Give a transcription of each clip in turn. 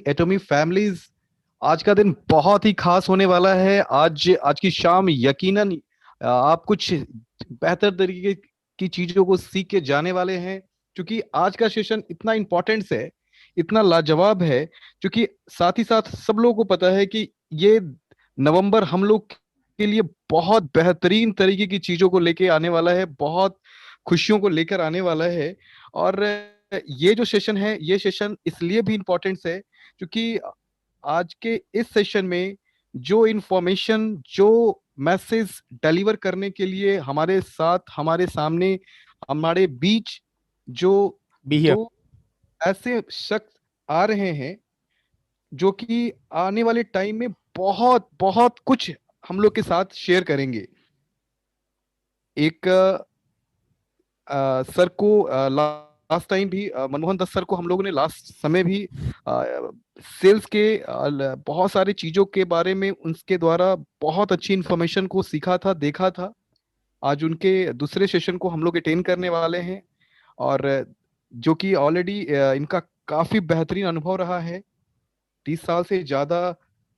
एटॉमी families. आज का दिन बहुत ही खास होने वाला है। आज आज की शाम यकीनन आप कुछ बेहतर तरीके की चीजों को सीख के जाने वाले हैं, क्योंकि आज का सेशन इतना इम्पोर्टेंट है, इतना लाजवाब है। क्योंकि साथ ही साथ सब लोगों को पता है कि ये नवंबर हम लोग के लिए बहुत बेहतरीन तरीके की चीजों को लेके आने वाला है, बहुत खुशियों को लेकर आने वाला है। और ये जो सेशन है, ये सेशन इसलिए भी इम्पोर्टेंट है क्योंकि आज के इस सेशन में जो इंफॉर्मेशन, जो मैसेज डिलीवर करने के लिए हमारे साथ, हमारे सामने, हमारे बीच जो बी हियर। दो ऐसे शख्स आ रहे हैं जो कि आने वाले टाइम में बहुत बहुत कुछ हम लोग के साथ शेयर करेंगे। एक सर को लास्ट टाइम भी मनमोहन दत्त सर को हम लोगों ने लास्ट समय भी सेल्स के बहुत सारी चीजों के बारे में उनके द्वारा बहुत अच्छी इंफॉर्मेशन को सीखा था, देखा था। आज उनके दूसरे सेशन को हम लोग अटेंड करने वाले हैं, और जो कि ऑलरेडी इनका काफी बेहतरीन अनुभव रहा है। 30 साल से ज्यादा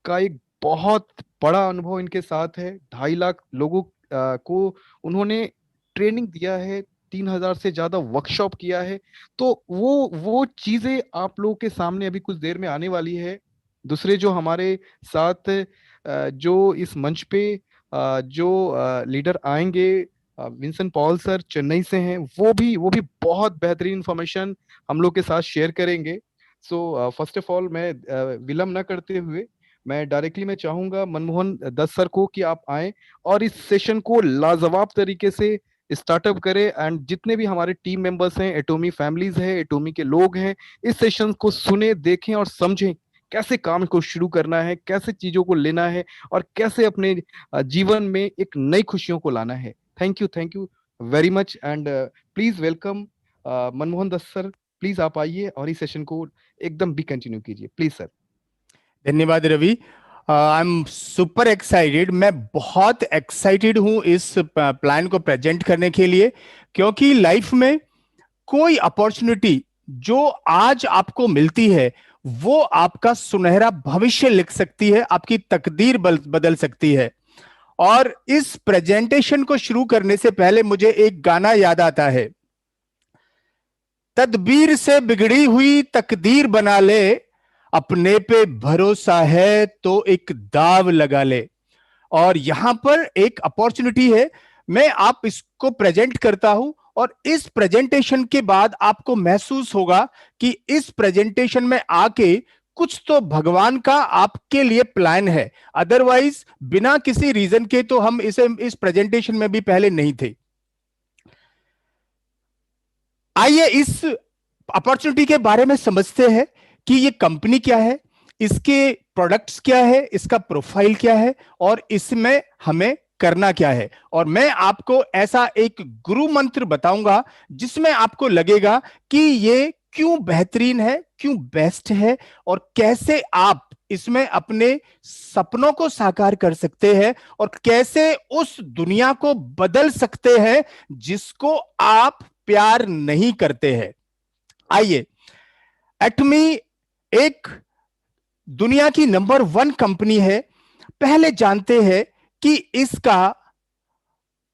का एक बहुत बड़ा अनुभव इनके साथ है। 2.5 लाख लोगों को उन्होंने ट्रेनिंग दिया है, 3,000 से ज्यादा वर्कशॉप किया है। तो वो चीजें आप लोगों के सामने अभी कुछ देर में आने वाली है। दूसरे जो हमारे साथ जो इस मंच पे जो लीडर आएंगे, विंसन पॉल सर चेन्नई से हैं, वो भी बहुत बेहतरीन इंफॉर्मेशन हम लोग के साथ शेयर करेंगे। सो फर्स्ट ऑफ ऑल, मैं विलंब न करते हुए मैं डायरेक्टली मैं चाहूंगा मनमोहन दत्त सर को कि आप आए और इस सेशन को लाजवाब तरीके से स्टार्टअप करें। एंड जितने भी हमारे टीम मेंबर्स हैं, एटोमी फैमिलीज हैं, एटोमी के लोग हैं, इस सेशन को सुने, देखें और समझें कैसे काम को शुरू करना है, कैसे चीजों को लेना है और कैसे अपने जीवन में एक नई खुशियों को लाना है। Thank you very much. And please welcome Manmohan Dutt sir. Please आप आइए और इस सेशन को एकदम भी कंटिन्यू कीजिए, प्लीज सर। धन्यवाद Ravi. I am super excited. मैं बहुत एक्साइटेड हूं इस प्लान को प्रेजेंट करने के लिए, क्योंकि लाइफ में कोई अपॉर्चुनिटी जो आज आपको मिलती है वो आपका सुनहरा भविष्य लिख सकती है, आपकी तकदीर बदल सकती है। और इस प्रेजेंटेशन को शुरू करने से पहले मुझे एक गाना याद आता है। तदबीर से बिगड़ी हुई तकदीर बना ले, अपने पे भरोसा है तो एक दाव लगा ले। और यहां पर एक अपॉर्चुनिटी है, मैं आप इसको प्रेजेंट करता हूं और इस प्रेजेंटेशन के बाद आपको महसूस होगा कि इस प्रेजेंटेशन में आके कुछ तो भगवान का आपके लिए प्लान है। अदरवाइज बिना किसी रीजन के तो हम इस प्रेजेंटेशन में भी पहले नहीं थे। आइए इस अपॉर्चुनिटी के बारे में समझते हैं कि ये कंपनी क्या है, इसके प्रोडक्ट्स क्या है, इसका प्रोफाइल क्या है और इसमें हमें करना क्या है। और मैं आपको ऐसा एक गुरु मंत्र बताऊंगा जिसमें आपको लगेगा कि ये क्यों बेहतरीन है, क्यों बेस्ट है और कैसे आप इसमें अपने सपनों को साकार कर सकते हैं और कैसे उस दुनिया को बदल सकते हैं जिसको आप प्यार नहीं करते हैं। आइए, एटमी एक दुनिया की नंबर 1 कंपनी है। पहले जानते हैं कि इसका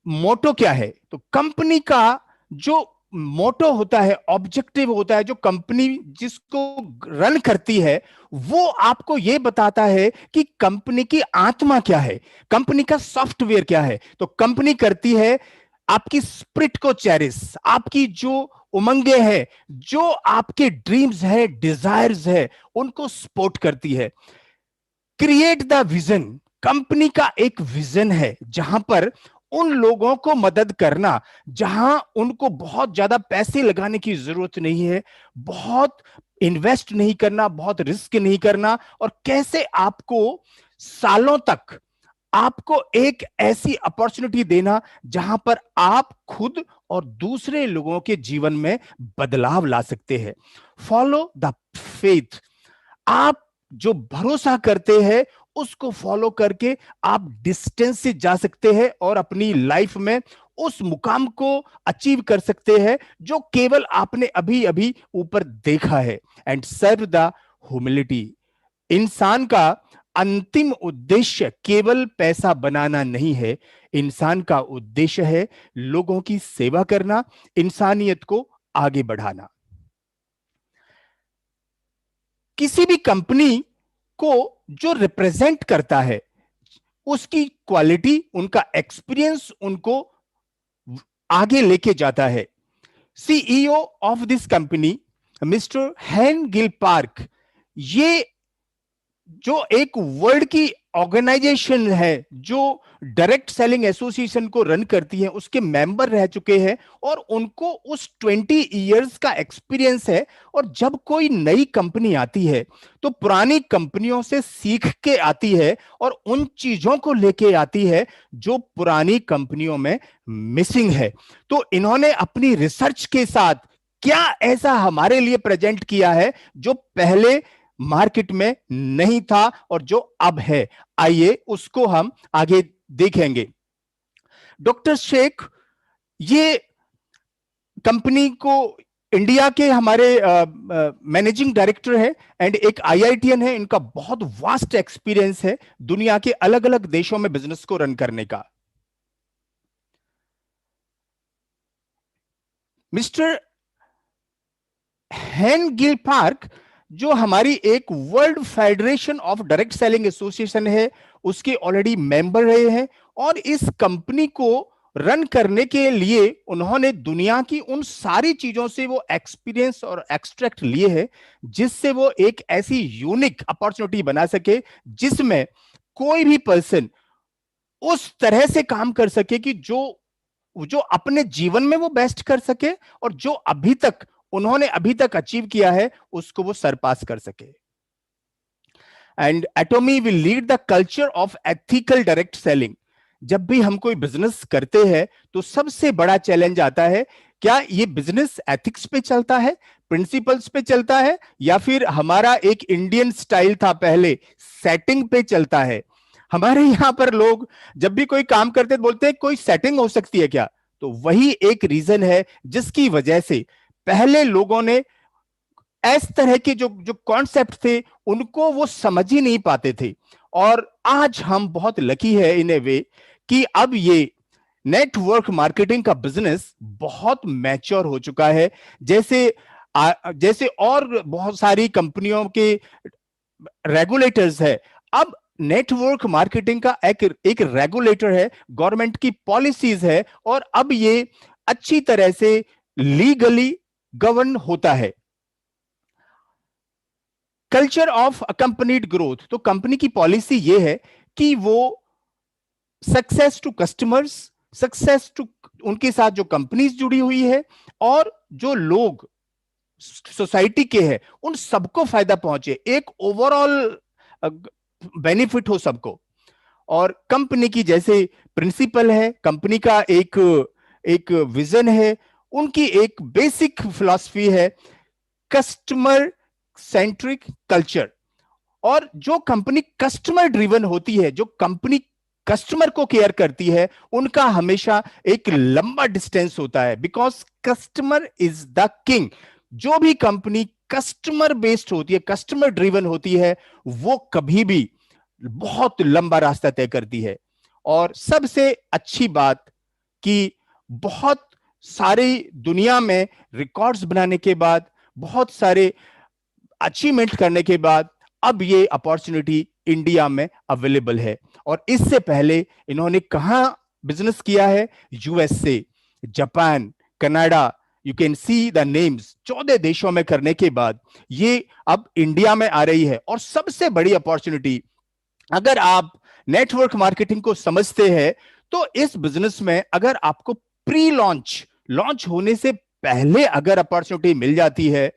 मोटो क्या है। तो कंपनी का जो मोटो होता है, ऑब्जेक्टिव होता है, जो कंपनी जिसको रन करती है वो आपको यह बताता है कि कंपनी की आत्मा क्या है, कंपनी का सॉफ्टवेयर क्या है। तो कंपनी करती है आपकी स्पिरिट को चेरिश, आपकी जो उमंगे हैं, जो आपके ड्रीम्स है, डिजायर्स है, उनको सपोर्ट करती है। क्रिएट द विजन, कंपनी का एक विजन है जहां पर उन लोगों को मदद करना जहां उनको बहुत ज्यादा पैसे लगाने की जरूरत नहीं है, बहुत इन्वेस्ट नहीं करना, बहुत रिस्क नहीं करना, और कैसे आपको सालों तक आपको एक ऐसी अपॉर्चुनिटी देना जहां पर आप खुद और दूसरे लोगों के जीवन में बदलाव ला सकते हैं। फॉलो द फेथ, आप जो भरोसा करते हैं उसको फॉलो करके आप डिस्टेंस से जा सकते हैं और अपनी लाइफ में उस मुकाम को अचीव कर सकते हैं जो केवल आपने अभी अभी ऊपर देखा है। एंड सर्व द ह्यूमिलिटी, इंसान का अंतिम उद्देश्य केवल पैसा बनाना नहीं है, इंसान का उद्देश्य है लोगों की सेवा करना, इंसानियत को आगे बढ़ाना। किसी भी कंपनी को जो रिप्रेजेंट करता है, उसकी क्वालिटी, उनका एक्सपीरियंस उनको आगे लेके जाता है। CEO of this company mister Han Gil Park, ये जो एक वर्ल्ड की ऑर्गेनाइजेशन है जो डायरेक्ट सेलिंग एसोसिएशन को रन करती है, उसके मेंबर रह चुके हैं और उनको उस 20 इयर्स का एक्सपीरियंस है। और जब कोई नई कंपनी आती है तो पुरानी कंपनियों से सीख के आती है और उन चीजों को लेके आती है जो पुरानी कंपनियों में मिसिंग है। तो इन्होंने अपनी रिसर्च के साथ क्या ऐसा हमारे लिए प्रेजेंट किया है जो पहले मार्केट में नहीं था और जो अब है, आइए उसको हम आगे देखेंगे। डॉक्टर शेख ये कंपनी को इंडिया के हमारे मैनेजिंग डायरेक्टर है एंड एक आईआईटीएन है। इनका बहुत वास्ट एक्सपीरियंस है दुनिया के अलग अलग देशों में बिजनेस को रन करने का। मिस्टर हैन गिल पार्क जो हमारी एक world federation of direct selling association है, उसके ऑलरेडी मेंबर रहे हैं और इस कंपनी को रन करने के लिए उन्होंने दुनिया की उन सारी चीजों से वो एक्सपीरियंस और एक्सट्रैक्ट लिए हैं जिससे वो एक ऐसी यूनिक अपॉर्चुनिटी बना सके जिसमें कोई भी पर्सन उस तरह से काम कर सके कि जो अपने जीवन में वो बेस्ट कर सके और जो उन्होंने अभी तक अचीव किया है उसको वो सरपास कर सके। And Atomy will lead the culture of ethical direct selling. जब भी हम कोई बिजनेस करते हैं तो सबसे बड़ा चैलेंज आता है, क्या ये बिजनेस एथिक्स पे चलता है, प्रिंसिपल्स पे चलता है, या फिर हमारा एक इंडियन स्टाइल था पहले, सेटिंग पे चलता है। हमारे यहां पर लोग जब भी कोई काम करते बोलते हैं कोई सेटिंग हो सकती है क्या? तो वही एक रीजन है जिसकी वजह से पहले लोगों ने इस तरह के जो जो कॉन्सेप्ट थे उनको वो समझ ही नहीं पाते थे। और आज हम बहुत लकी है इन ए वे कि अब ये नेटवर्क मार्केटिंग का बिजनेस बहुत मैच्योर हो चुका है। जैसे और बहुत सारी कंपनियों के रेगुलेटर्स है, अब नेटवर्क मार्केटिंग का एक रेगुलेटर है, गवर्नमेंट की पॉलिसीज है और अब ये अच्छी तरह से लीगली गवर्न होता है। कल्चर ऑफ अकंपनीड ग्रोथ, तो कंपनी की पॉलिसी ये है कि वो success to customers, success to उनके साथ जो कंपनीज जुड़ी हुई है और जो लोग सोसाइटी के हैं उन सबको फायदा पहुंचे, एक ओवरऑल बेनिफिट हो सबको। और कंपनी की जैसे प्रिंसिपल है, कंपनी का एक विजन है, उनकी एक बेसिक फिलॉसफी है कस्टमर सेंट्रिक कल्चर। और जो कंपनी कस्टमर ड्रिवन होती है, जो कंपनी कस्टमर को केयर करती है, उनका हमेशा एक लंबा डिस्टेंस होता है, because customer is the king. जो भी कंपनी कस्टमर बेस्ड होती है, कस्टमर ड्रिवन होती है, वो कभी भी बहुत लंबा रास्ता तय करती है। और सबसे अच्छी बात कि बहुत सारी दुनिया में रिकॉर्ड्स बनाने के बाद, बहुत सारे अचीवमेंट करने के बाद अब ये अपॉर्चुनिटी इंडिया में अवेलेबल है। और इससे पहले इन्होंने कहां बिजनेस किया है? USA, Japan, Canada, you can see the names. 14 देशों में करने के बाद ये अब इंडिया में आ रही है। और सबसे बड़ी अपॉर्चुनिटी, अगर आप नेटवर्क मार्केटिंग को समझते हैं तो इस बिजनेस में अगर आपको प्री लॉन्च होने से पहले अगर अपॉर्चुनिटी मिल जाती है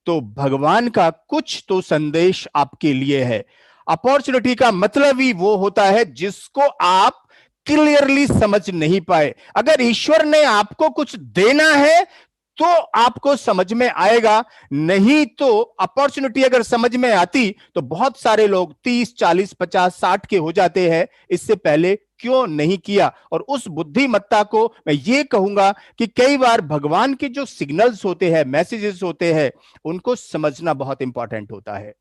तो भगवान का कुछ तो संदेश आपके लिए है। अपॉर्चुनिटी का मतलब ही वो होता है जिसको आप क्लियरली समझ नहीं पाए। अगर ईश्वर ने आपको कुछ देना है तो आपको समझ में आएगा, नहीं तो अपॉर्चुनिटी अगर समझ में आती तो बहुत सारे लोग 30, 40, 50, 60 के हो जाते हैं, इससे पहले क्यों नहीं किया। और उस बुद्धिमत्ता को मैं ये कहूंगा कि कई बार भगवान के जो सिग्नल्स होते हैं, मैसेजेस होते हैं, उनको समझना बहुत इंपॉर्टेंट होता है।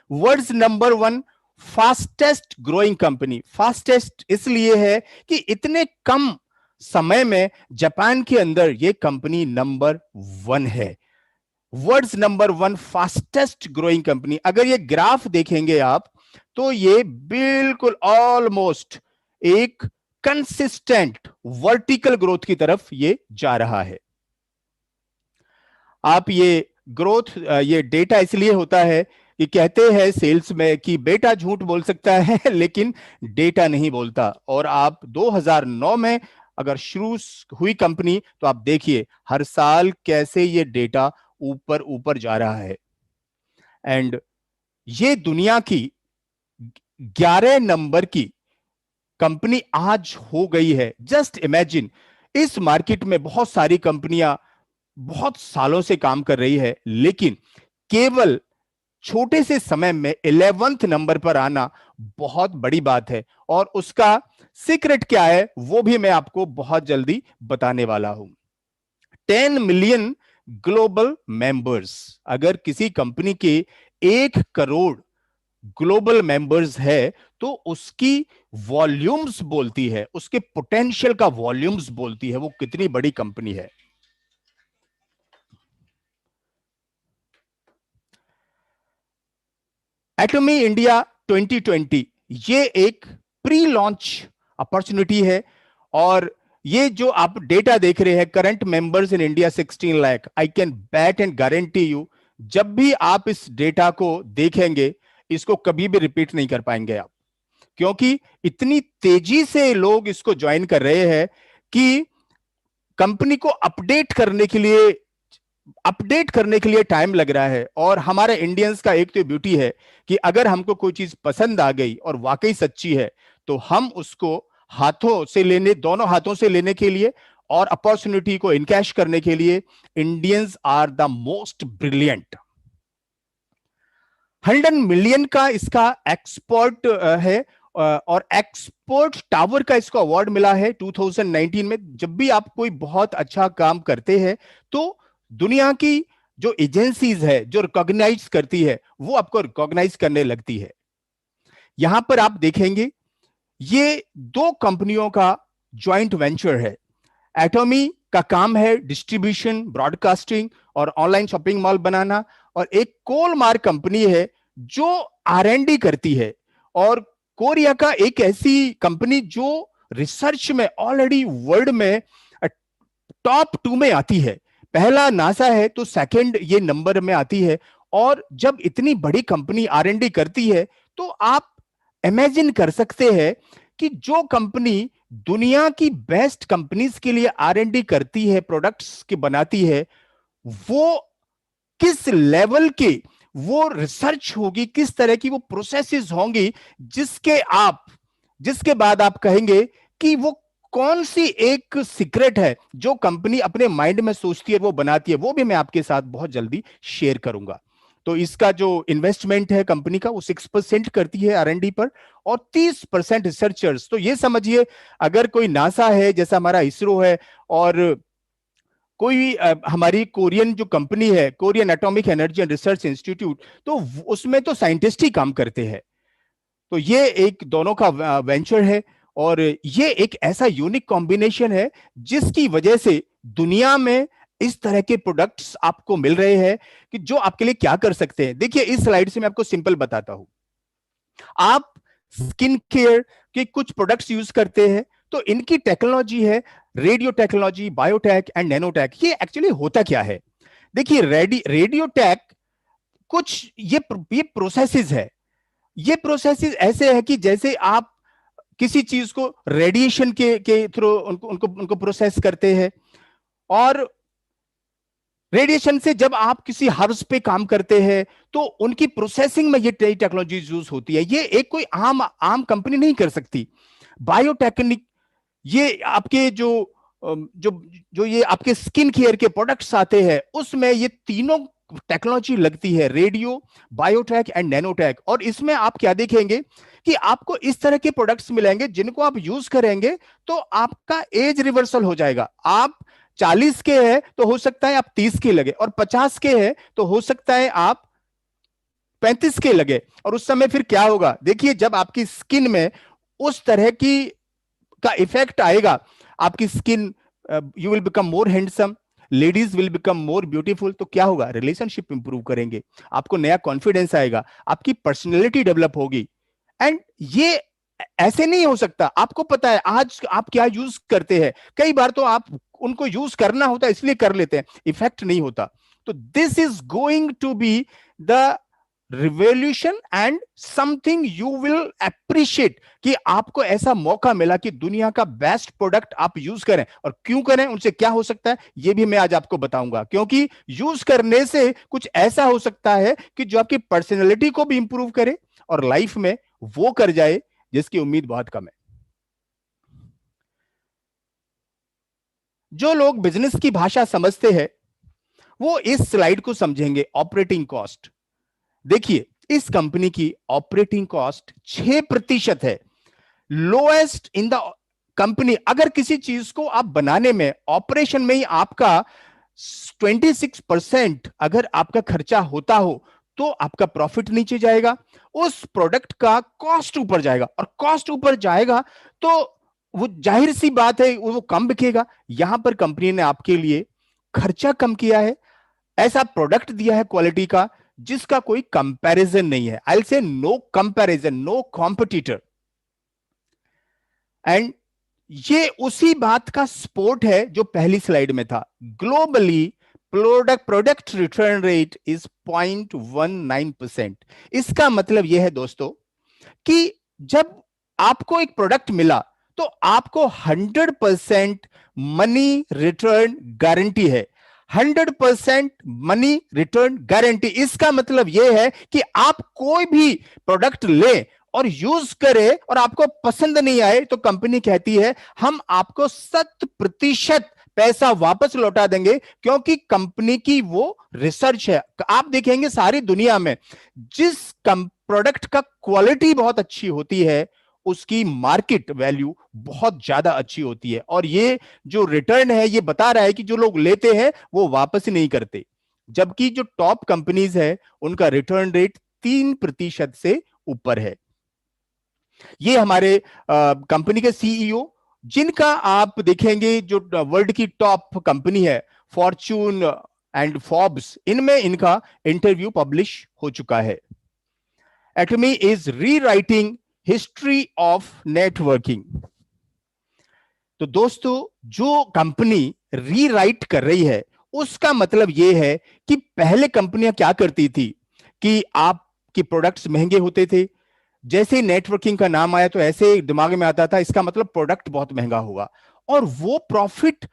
Words number 1 fastest growing company. Fastest इसलिए है कि इतने कम समय में जापान के अंदर यह कंपनी नंबर 1 है। Words number 1 fastest growing company. अगर ये ग्राफ देखेंगे आप तो ये बिल्कुल ऑलमोस्ट एक कंसिस्टेंट वर्टिकल ग्रोथ की तरफ ये जा रहा है। आप ये ग्रोथ, ये डेटा इसलिए होता है कि कहते हैं सेल्स में कि बेटा झूठ बोल सकता है लेकिन डेटा नहीं बोलता। और आप 2009 में अगर शुरू हुई कंपनी तो आप देखिए हर साल कैसे ये डेटा ऊपर ऊपर जा रहा है। एंड ये दुनिया की 11 नंबर की कंपनी आज हो गई है। जस्ट इमेजिन, इस मार्केट में बहुत सारी कंपनियां बहुत सालों से काम कर रही है, लेकिन केवल छोटे से समय में 11th नंबर पर आना बहुत बड़ी बात है। और उसका सीक्रेट क्या है वो भी मैं आपको बहुत जल्दी बताने वाला हूं। 10 मिलियन ग्लोबल मेंबर्स। अगर किसी कंपनी के 1 करोड़ ग्लोबल मेंबर्स है तो उसकी वॉल्यूम्स बोलती है, उसके पोटेंशियल का वॉल्यूम्स बोलती है वो कितनी बड़ी कंपनी है। एटॉमी इंडिया 2020 ये एक प्री लॉन्च अपॉर्चुनिटी है। और ये जो आप डेटा देख रहे हैं, current members in India 16 lakh, I can bat and guarantee you जब भी आप इस डेटा को देखेंगे इसको कभी भी रिपीट नहीं कर पाएंगे आप, क्योंकि इतनी तेजी से लोग इसको ज्वाइन कर रहे हैं कि कंपनी को अपडेट करने के लिए टाइम लग रहा है। और हमारे इंडियंस का एक तो ब्यूटी है कि अगर हमको कोई चीज पसंद आ गई और वाकई सच्ची है तो हम उसको दोनों हाथों से लेने के लिए और अपॉर्चुनिटी को इनकैश करने के लिए Indians are the most brilliant. 100 million का इसका एक्सपोर्ट है और एक्सपोर्ट टावर का इसको अवार्ड मिला है 2019 में। जब भी आप कोई बहुत अच्छा काम करते हैं तो दुनिया की जो एजेंसीज है जो रिकॉग्नाइज करती है वो आपको रिकॉग्नाइज करने लगती है। यहां पर आप देखेंगे ये 2 कंपनियों का ज्वाइंट वेंचर है। एटॉमी का काम है डिस्ट्रीब्यूशन, ब्रॉडकास्टिंग और ऑनलाइन शॉपिंग मॉल बनाना। और एक कोलमार कंपनी है जो R&D करती है। और कोरिया का एक ऐसी कंपनी जो रिसर्च में ऑलरेडी वर्ल्ड में टॉप 2 में आती है। पहला नासा है तो सेकंड ये नंबर में आती है। और जब इतनी बड़ी कंपनी R&D करती है तो आप इमेजिन कर सकते हैं कि जो कंपनी दुनिया की बेस्ट कंपनीज के लिए R&D करती है, प्रोडक्ट्स की बनाती है, वो किस लेवल की वो रिसर्च होगी, किस तरह की वो प्रोसेसेस होंगी जिसके बाद आप कहेंगे कि वो कौन सी एक सीक्रेट है जो कंपनी अपने माइंड में सोचती है वो बनाती है। वो भी मैं आपके साथ बहुत जल्दी शेयर करूंगा। तो इसका जो इन्वेस्टमेंट है कंपनी का वो 6% करती है R&D पर और 30% रिसर्चर्स। तो ये समझिए अगर कोई नासा है जैसा हमारा इसरो है और कोई हमारी कोरियन जो कंपनी है Korean atomic energy and research institute, तो उसमें तो साइंटिस्ट ही काम करते हैं। तो ये एक दोनों का वेंचर है और ये एक ऐसा यूनिक कॉम्बिनेशन है जिसकी वजह से दुनिया में इस तरह के प्रोडक्ट्स आपको मिल रहे हैं कि जो आपके लिए क्या कर सकते हैं। देखिए इस स्लाइड से मैं आपको सिंपल बताता हूं। आप स्किन केयर के कुछ प्रोडक्ट्स यूज करते हैं तो इनकी टेक्नोलॉजी है radio technology, biotech and nanotech. ये एक्चुअली होता क्या है? देखिए रेडियोटेक कुछ ये प्रोसेसेस है। ये प्रोसेसेस ऐसे है कि जैसे आप किसी चीज को रेडिएशन के थ्रू उनको प्रोसेस करते हैं। और रेडिएशन से जब आप किसी हर्ब्स पे काम करते हैं तो उनकी प्रोसेसिंग में ये टेक्नोलॉजी यूज होती है। ये एक कोई आम कंपनी नहीं कर सकती। बायोटेक्निक, ये आपके जो ये आपके स्किन केयर के प्रोडक्ट्स आते हैं उसमें ये तीनों टेक्नोलॉजी लगती है, रेडियो, बायोटेक एंड नैनोटेक। और इसमें आप क्या देखेंगे कि आपको इस तरह के प्रोडक्ट्स मिलेंगे जिनको आप यूज करेंगे तो आपका एज रिवर्सल हो जाएगा। आप 40 के हैं तो हो सकता है आप 30 के लगे और 50 के हैं तो हो सकता है आप 35 के लगे, और उस समय फिर क्या होगा? देखिए, जब आपकी स्किन में उस तरह की का इफेक्ट आएगा, आपकी skin, you will become more handsome, ladies will become more beautiful, तो क्या होगा? रिलेशनशिप इंप्रूव करेंगे, आपको नया कॉन्फिडेंस आएगा, आपकी पर्सनैलिटी डेवलप होगी। एंड ये ऐसे नहीं हो सकता। आपको पता है आज आप क्या यूज करते हैं, कई बार तो आप उनको यूज करना होता है इसलिए कर लेते हैं, इफेक्ट नहीं होता। तो this is going to be the revolution and something you will appreciate, कि आपको ऐसा मौका मिला कि दुनिया का बेस्ट प्रोडक्ट आप यूज करें। और क्यों करें, उनसे क्या हो सकता है, ये भी मैं आज आपको बताऊंगा। क्योंकि यूज करने से कुछ ऐसा हो सकता है कि जो आपकी पर्सनैलिटी को भी इंप्रूव करे और लाइफ में वो कर जाए जिसकी उम्मीद बहुत कम है। जो लोग बिजनेस की भाषा समझते हैं वो इस स्लाइड को समझेंगे। ऑपरेटिंग कॉस्ट देखिए, इस कंपनी की ऑपरेटिंग कॉस्ट 6% है, लोएस्ट इन द कंपनी। अगर किसी चीज को आप बनाने में, ऑपरेशन में ही आपका 26% अगर आपका खर्चा होता हो तो आपका प्रॉफिट नीचे जाएगा, उस प्रोडक्ट का कॉस्ट ऊपर जाएगा, और कॉस्ट ऊपर जाएगा तो वो जाहिर सी बात है वो कम बिकेगा। यहां पर कंपनी ने आपके लिए खर्चा कम किया है, ऐसा प्रोडक्ट दिया है क्वालिटी का जिसका कोई कंपैरिजन नहीं है। I will say no comparison, no competitor. And ये उसी बात का सपोर्ट है जो पहली स्लाइड में था। Globally product return rate is 0.19%। इसका मतलब यह है दोस्तों कि जब आपको एक प्रोडक्ट मिला तो आपको 100% मनी रिटर्न गारंटी है। 100% मनी रिटर्न गारंटी, इसका मतलब यह है कि आप कोई भी प्रोडक्ट ले और यूज करे और आपको पसंद नहीं आए तो कंपनी कहती है हम आपको 100% पैसा वापस लौटा देंगे, क्योंकि कंपनी की वो रिसर्च है। आप देखेंगे सारी दुनिया में जिस प्रोडक्ट का क्वालिटी बहुत अच्छी होती है उसकी मार्केट वैल्यू बहुत ज्यादा अच्छी होती है। और ये जो रिटर्न है ये बता रहा है कि जो लोग लेते हैं वो वापस नहीं करते, जबकि जो टॉप कंपनीज है उनका रिटर्न रेट 3% से ऊपर है। ये हमारे कंपनी के सीईओ, जिनका आप देखेंगे जो वर्ल्ड की टॉप कंपनी है फॉर्च्यून एंड फोर्ब्स, इनमें इनका इंटरव्यू पब्लिश हो चुका है। Atomy is rewriting history of networking. तो दोस्तों, जो कंपनी रीराइट कर रही है उसका मतलब यह है कि पहले कंपनियां क्या करती थी कि आपके प्रोडक्ट्स महंगे होते थे, जैसे ही नेटवर्किंग का नाम आया तो ऐसे दिमाग में आता था इसका मतलब प्रोडक्ट बहुत महंगा होगा, और वो प्रॉफिट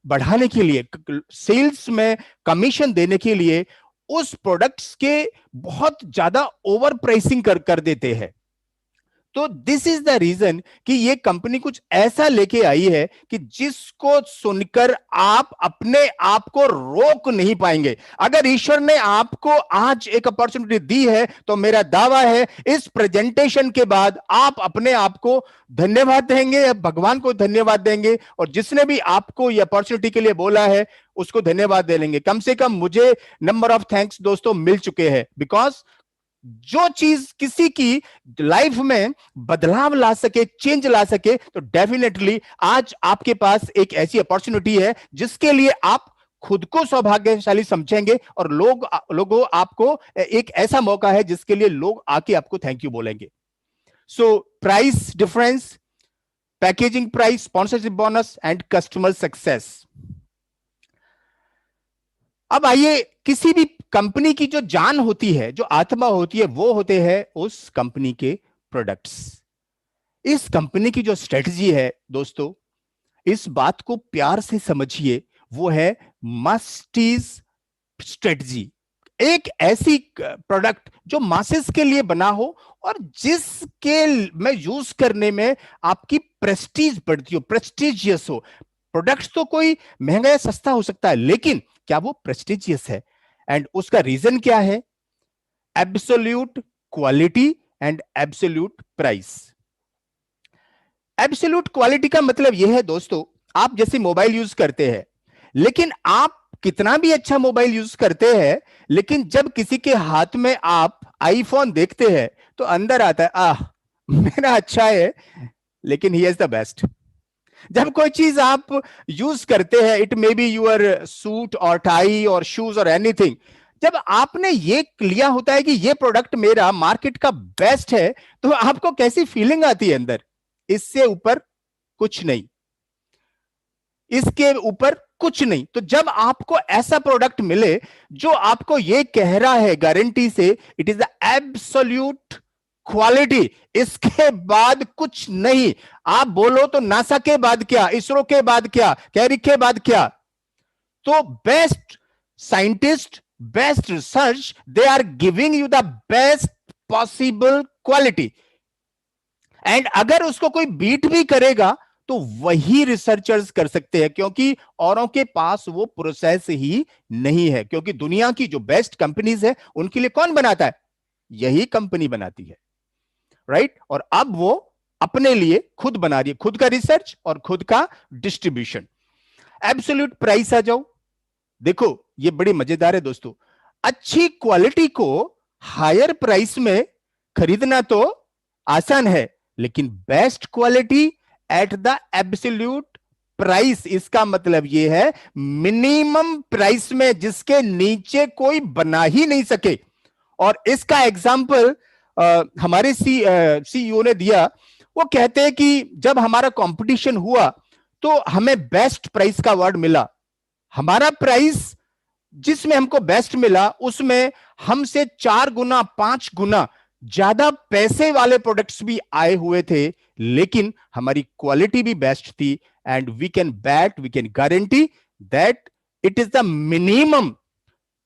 बढ़ाने के लिए, सेल्स में कमीशन देने के लिए उस प्रोडक्ट्स के बहुत ज्यादा ओवर प्राइसिंग कर देते हैं। तो दिस इज द रीजन कि ये कंपनी कुछ ऐसा लेके आई है कि जिसको सुनकर आप अपने आप को रोक नहीं पाएंगे। अगर ईश्वर ने आपको आज एक अपॉर्चुनिटी दी है तो मेरा दावा है इस प्रेजेंटेशन के बाद आप अपने आप को धन्यवाद देंगे, भगवान को धन्यवाद देंगे, और जिसने भी आपको ये अपॉर्चुनिटी के लिए बोला है उसको धन्यवाद दे लेंगे। कम से कम मुझे नंबर ऑफ थैंक्स दोस्तों मिल चुके हैं, बिकॉज जो चीज किसी की लाइफ में बदलाव ला सके, चेंज ला सके, तो डेफिनेटली आज आपके पास एक ऐसी अपॉर्चुनिटी है जिसके लिए आप खुद को सौभाग्यशाली समझेंगे, और लोगों आपको एक ऐसा मौका है जिसके लिए लोग आके आपको थैंक यू बोलेंगे। So price difference, packaging price, sponsorship bonus and customer success. अब आइए, किसी भी कंपनी की जो जान होती है, जो आत्मा होती है, वो होते हैं उस कंपनी के प्रोडक्ट्स। इस कंपनी की जो स्ट्रेटजी है दोस्तों, इस बात को प्यार से समझिए, वो है मास्टीज स्ट्रेटजी। एक ऐसी प्रोडक्ट जो मासेस के लिए बना हो और जिसके में यूज करने में आपकी प्रेस्टीज बढ़ती हो, प्रेस्टिजियस हो। प्रोडक्ट तो कोई महंगा या सस्ता हो सकता है, लेकिन क्या वो प्रेस्टिजियस है? एंड उसका रीजन क्या है? Absolute quality and absolute price. Absolute quality का मतलब यह है दोस्तों, आप जैसे मोबाइल यूज करते हैं, लेकिन आप कितना भी अच्छा मोबाइल यूज करते हैं, लेकिन जब किसी के हाथ में आप आईफोन देखते हैं तो अंदर आता है, मेरा अच्छा है लेकिन ही इज द बेस्ट। जब कोई चीज आप यूज करते हैं, it may be your suit और टाई और शूज और एनीथिंग, जब आपने ये लिया होता है कि ये प्रोडक्ट मेरा मार्केट का बेस्ट है, तो आपको कैसी फीलिंग आती है अंदर? इससे ऊपर कुछ नहीं, इसके ऊपर कुछ नहीं। तो जब आपको ऐसा प्रोडक्ट मिले जो आपको ये कह रहा है गारंटी से, it is the absolute quality, इसके बाद कुछ नहीं। आप बोलो तो नासा के बाद क्या, इसरो के बाद क्या, कैरिक के बाद क्या, तो best scientist, best research, they are giving you the best possible quality. And अगर उसको कोई बीट भी करेगा तो वही रिसर्चर्स कर सकते हैं, क्योंकि औरों के पास वो प्रोसेस ही नहीं है। क्योंकि दुनिया की जो बेस्ट कंपनीज है उनके लिए कौन बनाता है? यही कंपनी बनाती है, राइट? और अब वो अपने लिए खुद बना रही है, खुद का रिसर्च और खुद का डिस्ट्रीब्यूशन। एब्सोल्यूट प्राइस आ जाओ, देखो ये बड़ी मजेदार है दोस्तों। अच्छी क्वालिटी को हायर प्राइस में खरीदना तो आसान है, लेकिन best quality at the absolute price, इसका मतलब यह है मिनिमम प्राइस में, जिसके नीचे कोई बना ही नहीं सके। और इसका एग्जांपल हमारे सीईओ ने दिया। वो कहते हैं कि जब हमारा कंपटीशन हुआ तो हमें बेस्ट प्राइस का अवार्ड मिला। हमारा प्राइस जिसमें हमको बेस्ट मिला, उसमें हमसे 4 गुना 5 गुना ज्यादा पैसे वाले प्रोडक्ट्स भी आए हुए थे, लेकिन हमारी क्वालिटी भी बेस्ट थी। And we can bet, we can guarantee that it is the minimum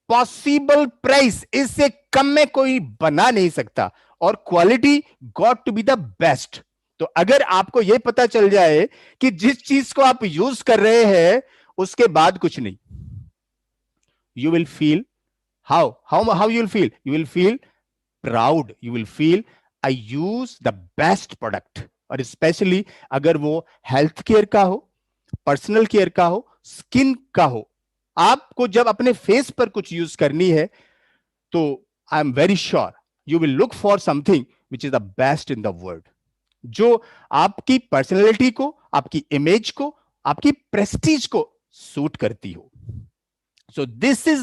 possible price, इससे कम में कोई बना नहीं सकता। और quality got to be the best. तो अगर आपको यह पता चल जाए कि जिस चीज को आप यूज कर रहे हैं उसके बाद कुछ नहीं, you will feel how you will feel? You will feel proud, you will feel I use the best product। और स्पेशली अगर वो हेल्थ केयर का हो, पर्सनल केयर का हो, स्किन का हो, आपको जब अपने फेस पर कुछ यूज करनी है तो I am very sure you will look for something which is the best in the world, जो आपकी पर्सनैलिटी को, आपकी इमेज को, आपकी प्रेस्टीज को सूट करती हो। So this is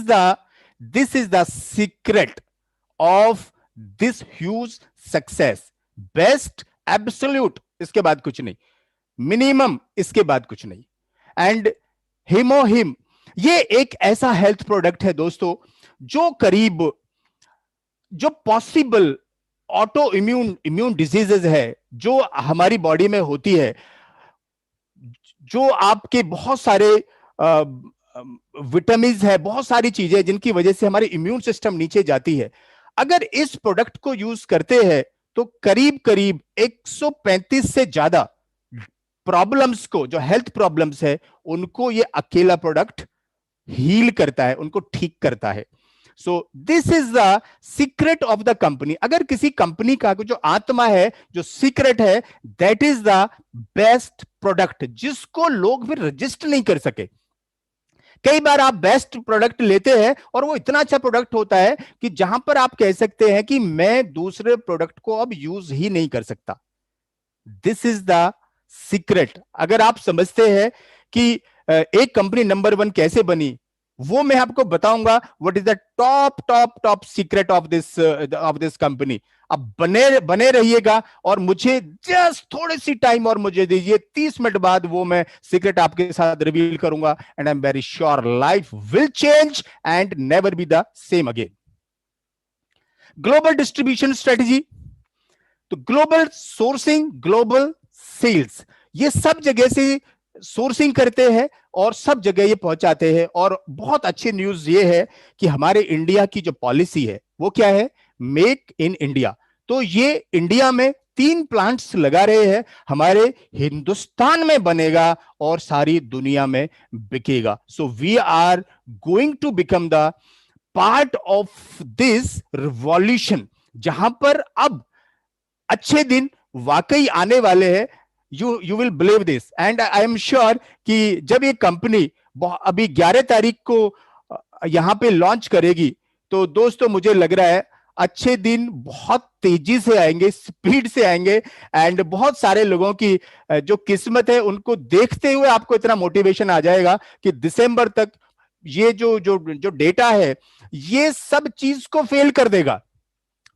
the secret of this huge success। Best, absolute, इसके बाद कुछ नहीं, मिनिमम, इसके बाद कुछ नहीं। एंड हिमोहिम, ये एक ऐसा हेल्थ प्रोडक्ट है दोस्तों जो करीब, जो पॉसिबल ऑटो इम्यून डिजीजेज है जो हमारी बॉडी में होती है, जो आपके बहुत सारे विटामिन है, बहुत सारी चीजें जिनकी वजह से हमारी इम्यून सिस्टम नीचे जाती है, अगर इस प्रोडक्ट को यूज करते हैं तो करीब करीब 135 से ज्यादा प्रॉब्लम्स को, जो हेल्थ प्रॉब्लम्स है, उनको ये अकेला प्रोडक्ट हील करता है, उनको ठीक करता है। So this is the secret of the company. अगर किसी कंपनी का जो आत्मा है, जो सीक्रेट है, that is the best product, जिसको लोग फिर रजिस्ट नहीं कर सके। कई बार आप बेस्ट प्रोडक्ट लेते हैं और वो इतना अच्छा प्रोडक्ट होता है कि जहां पर आप कह सकते हैं कि मैं दूसरे प्रोडक्ट को अब यूज ही नहीं कर सकता। This is the secret. अगर आप समझते हैं कि एक कंपनी नंबर 1 कैसे बनी, वो मैं आपको बताऊंगा what is the top secret of this company. अब बने रहिएगा और मुझे जस्ट थोड़ी सी टाइम और मुझे दीजिए, 30 मिनट बाद वो मैं सीक्रेट आपके साथ रिवील करूंगा। And I am very sure life will change and never be the same again. Global distribution strategy, तो ग्लोबल सोर्सिंग, ग्लोबल सेल्स, ये सब जगह से सोर्सिंग करते हैं और सब जगह ये पहुंचाते हैं। और बहुत अच्छी न्यूज ये है कि हमारे इंडिया की जो पॉलिसी है वो क्या है, मेक इन इंडिया। तो ये इंडिया में 3 प्लांट्स लगा रहे हैं, हमारे हिंदुस्तान में बनेगा और सारी दुनिया में बिकेगा। So we are going to become the part of this revolution, जहां पर अब अच्छे दिन वाकई आने वाले हैं। You will believe this and I am sure कि जब ये कंपनी अभी 11 तारीख को यहां पे लॉन्च करेगी, तो दोस्तों मुझे लग रहा है अच्छे दिन बहुत तेजी से आएंगे, स्पीड से आएंगे, एंड बहुत सारे लोगों की जो किस्मत है उनको देखते हुए आपको इतना मोटिवेशन आ जाएगा कि दिसंबर तक ये जो जो जो डेटा है ये सब चीज को फेल कर देगा।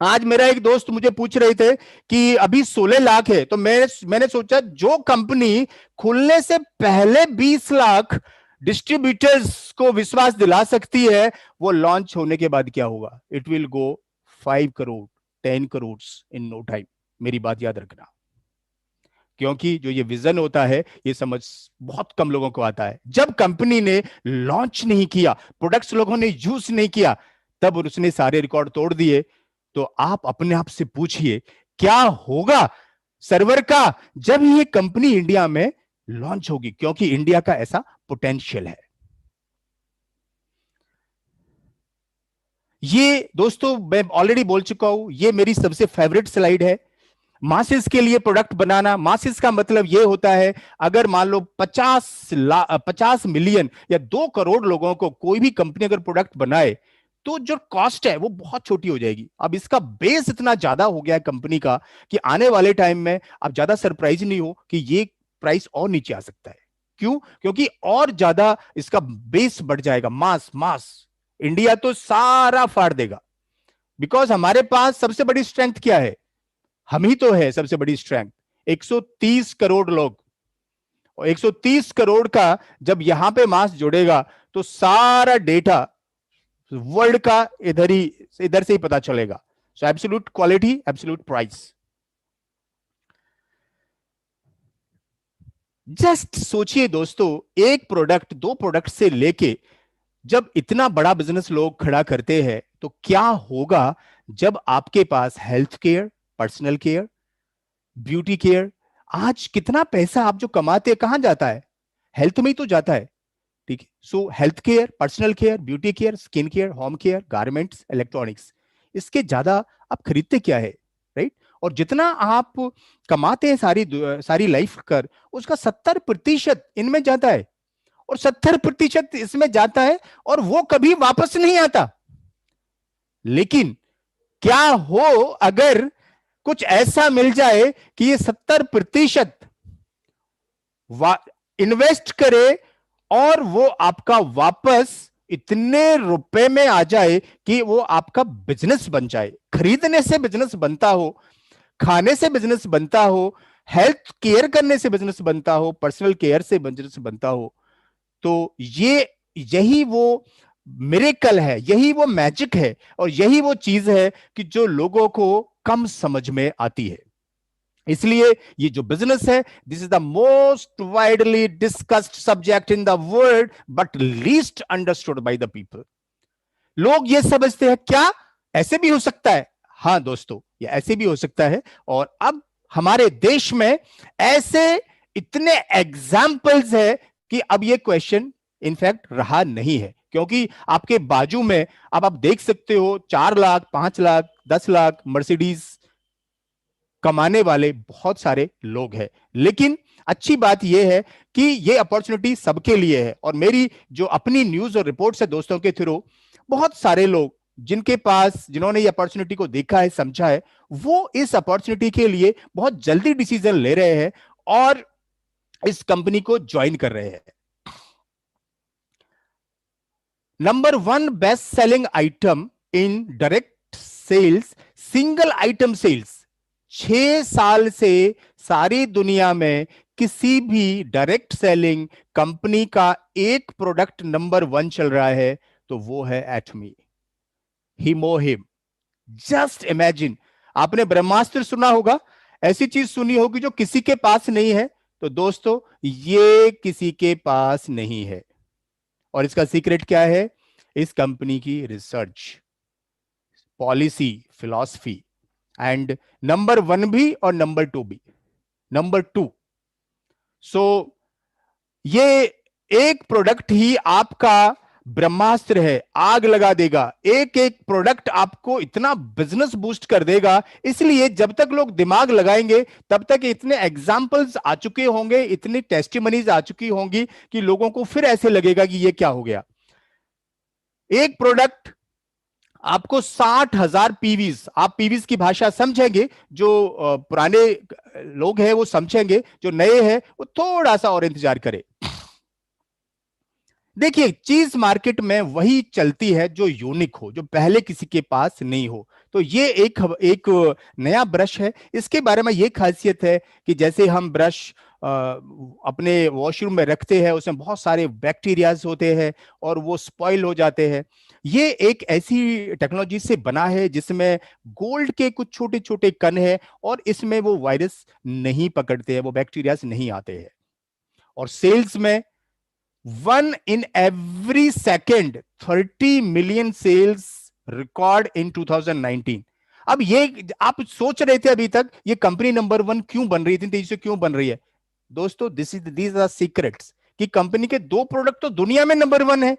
आज मेरा एक दोस्त मुझे पूछ रहे थे कि अभी 16 लाख है, तो मैंने सोचा जो कंपनी खुलने से पहले 20 लाख डिस्ट्रीब्यूटर्स को विश्वास दिला सकती है, वो लॉन्च होने के बाद क्या होगा? It will go 5 crore, 10 crore in no time. मेरी बात याद रखना, क्योंकि जो ये विजन होता है ये समझ बहुत कम लोगों को आता है। जब कंपनी ने लॉन्च नहीं किया, प्रोडक्ट्स लोगों ने यूज नहीं किया, तब उसने सारे रिकॉर्ड तोड़ दिए। तो आप अपने आप से पूछिए क्या होगा सर्वर का जब ये कंपनी इंडिया में लॉन्च होगी, क्योंकि इंडिया का ऐसा पोटेंशियल है। ये दोस्तों मैं ऑलरेडी बोल चुका हूं, ये मेरी सबसे फेवरेट स्लाइड है। मासिस के लिए प्रोडक्ट बनाना, मासिस का मतलब यह होता है अगर मान लो 50 मिलियन या 2 करोड़ लोगों को कोई भी कंपनी अगर प्रोडक्ट बनाए तो जो कॉस्ट है वो बहुत छोटी हो जाएगी। अब इसका बेस इतना ज्यादा हो गया है कंपनी का कि आने वाले टाइम में आप ज्यादा सरप्राइज नहीं हो कि ये प्राइस और नीचे आ सकता है। क्यों? क्योंकि और ज्यादा इसका बेस बढ़ जाएगा। मास मास इंडिया तो सारा फाड़ देगा, बिकॉज हमारे पास सबसे बड़ी स्ट्रेंथ क्या है? हम ही तो है सबसे बड़ी स्ट्रेंथ। 130 करोड़ लोग, और 130 करोड़ का जब यहां पे मास जुड़ेगा तो सारा डेटा वर्ल्ड का इधर से ही पता चलेगा। सो absolute quality, absolute price. Just सोचिए दोस्तों, एक प्रोडक्ट, 2 प्रोडक्ट से लेके जब इतना बड़ा बिजनेस लोग खड़ा करते हैं तो क्या होगा जब आपके पास health care, personal care, beauty care, आज कितना पैसा आप जो कमाते हैं कहां जाता है? हेल्थ में ही तो जाता है। ठीक है, सो health care, personal care, beauty care, skin care, home care, garments, electronics, इसके ज्यादा आप खरीदते क्या है? राइट? और जितना आप कमाते हैं सारी लाइफ कर, उसका 70% इनमें जाता है, और 70% इसमें जाता है और वो कभी वापस नहीं आता। लेकिन क्या हो अगर कुछ ऐसा मिल जाए कि ये 70% इन्वेस्ट करे और वो आपका वापस इतने रुपए में आ जाए कि वो आपका बिजनेस बन जाए। खरीदने से बिजनेस बनता हो, खाने से बिजनेस बनता हो, हेल्थ केयर करने से बिजनेस बनता हो, पर्सनल केयर से बिजनेस बनता हो, तो यही वो मिरेकल है, यही वो मैजिक है, और यही वो चीज है कि जो लोगों को कम समझ में आती है। इसलिए ये जो बिजनेस है, this is the most widely discussed subject in the world but least understood by the people. लोग ये समझते हैं क्या ऐसे भी हो सकता है? हाँ दोस्तों, ये ऐसे भी हो सकता है। और अब हमारे देश में ऐसे इतने एग्जाम्पल्स है कि अब ये क्वेश्चन इनफैक्ट रहा नहीं है, क्योंकि आपके बाजू में अब आप देख सकते हो 4 लाख, 5 लाख, 10 लाख मर्सिडीज कमाने वाले बहुत सारे लोग हैं। लेकिन अच्छी बात यह है कि यह अपॉर्चुनिटी सबके लिए है, और मेरी जो अपनी न्यूज और रिपोर्ट्स है दोस्तों के थ्रू, बहुत सारे लोग जिनके पास, जिन्होंने ये अपॉर्चुनिटी को देखा है, समझा है, वो इस अपॉर्चुनिटी के लिए बहुत जल्दी डिसीजन ले रहे हैं और इस कंपनी को ज्वाइन कर रहे हैं। Number 1 best selling item in direct sales, single item sales. 6 साल से सारी दुनिया में किसी भी डायरेक्ट सेलिंग कंपनी का एक प्रोडक्ट नंबर 1 चल रहा है तो वो है एटमी, हिमोहिम। जस्ट इमेजिन, आपने ब्रह्मास्त्र सुना होगा, ऐसी चीज सुनी होगी जो किसी के पास नहीं है। तो दोस्तों ये किसी के पास नहीं है, और इसका सीक्रेट क्या है? इस कंपनी की research, policy, philosophy, and number 1 भी और नंबर 2 भी। नंबर 2, सो ये एक प्रोडक्ट ही आपका ब्रह्मास्त्र है, आग लगा देगा। एक एक प्रोडक्ट आपको इतना बिजनेस बूस्ट कर देगा। इसलिए जब तक लोग दिमाग लगाएंगे तब तक इतने एग्जाम्पल्स आ चुके होंगे, इतनी टेस्टिमनीज आ चुकी होंगी कि लोगों को फिर ऐसे लगेगा कि ये क्या हो गया। एक प्रोडक्ट आपको 60,000 पीवीज, आप पीवीज की भाषा समझेंगे, जो पुराने लोग हैं वो समझेंगे, जो नए हैं वो थोड़ा सा और इंतजार करें। देखिए, चीज मार्केट में वही चलती है जो यूनिक हो, जो पहले किसी के पास नहीं हो। तो ये एक नया ब्रश है। इसके बारे में ये खासियत है कि जैसे हम ब्रश अपने वॉशरूम में रखते हैं, उसमें बहुत सारे बैक्टीरियाज होते हैं और वो स्पॉइल हो जाते हैं। ये एक ऐसी टेक्नोलॉजी से बना है जिसमें गोल्ड के कुछ छोटे छोटे कण हैं और इसमें वो वायरस नहीं पकड़ते हैं, वो बैक्टीरियाज नहीं आते हैं। और सेल्स में 1 in every second 30 million sales record in 2019। अब ये आप सोच रहे थे अभी तक ये कंपनी नंबर 1 क्यों बन रही थी, तेजी से क्यों बन रही है? दोस्तों, दीज आर सीक्रेट्स कि कंपनी के 2 प्रोडक्ट तो दुनिया में नंबर 1 है।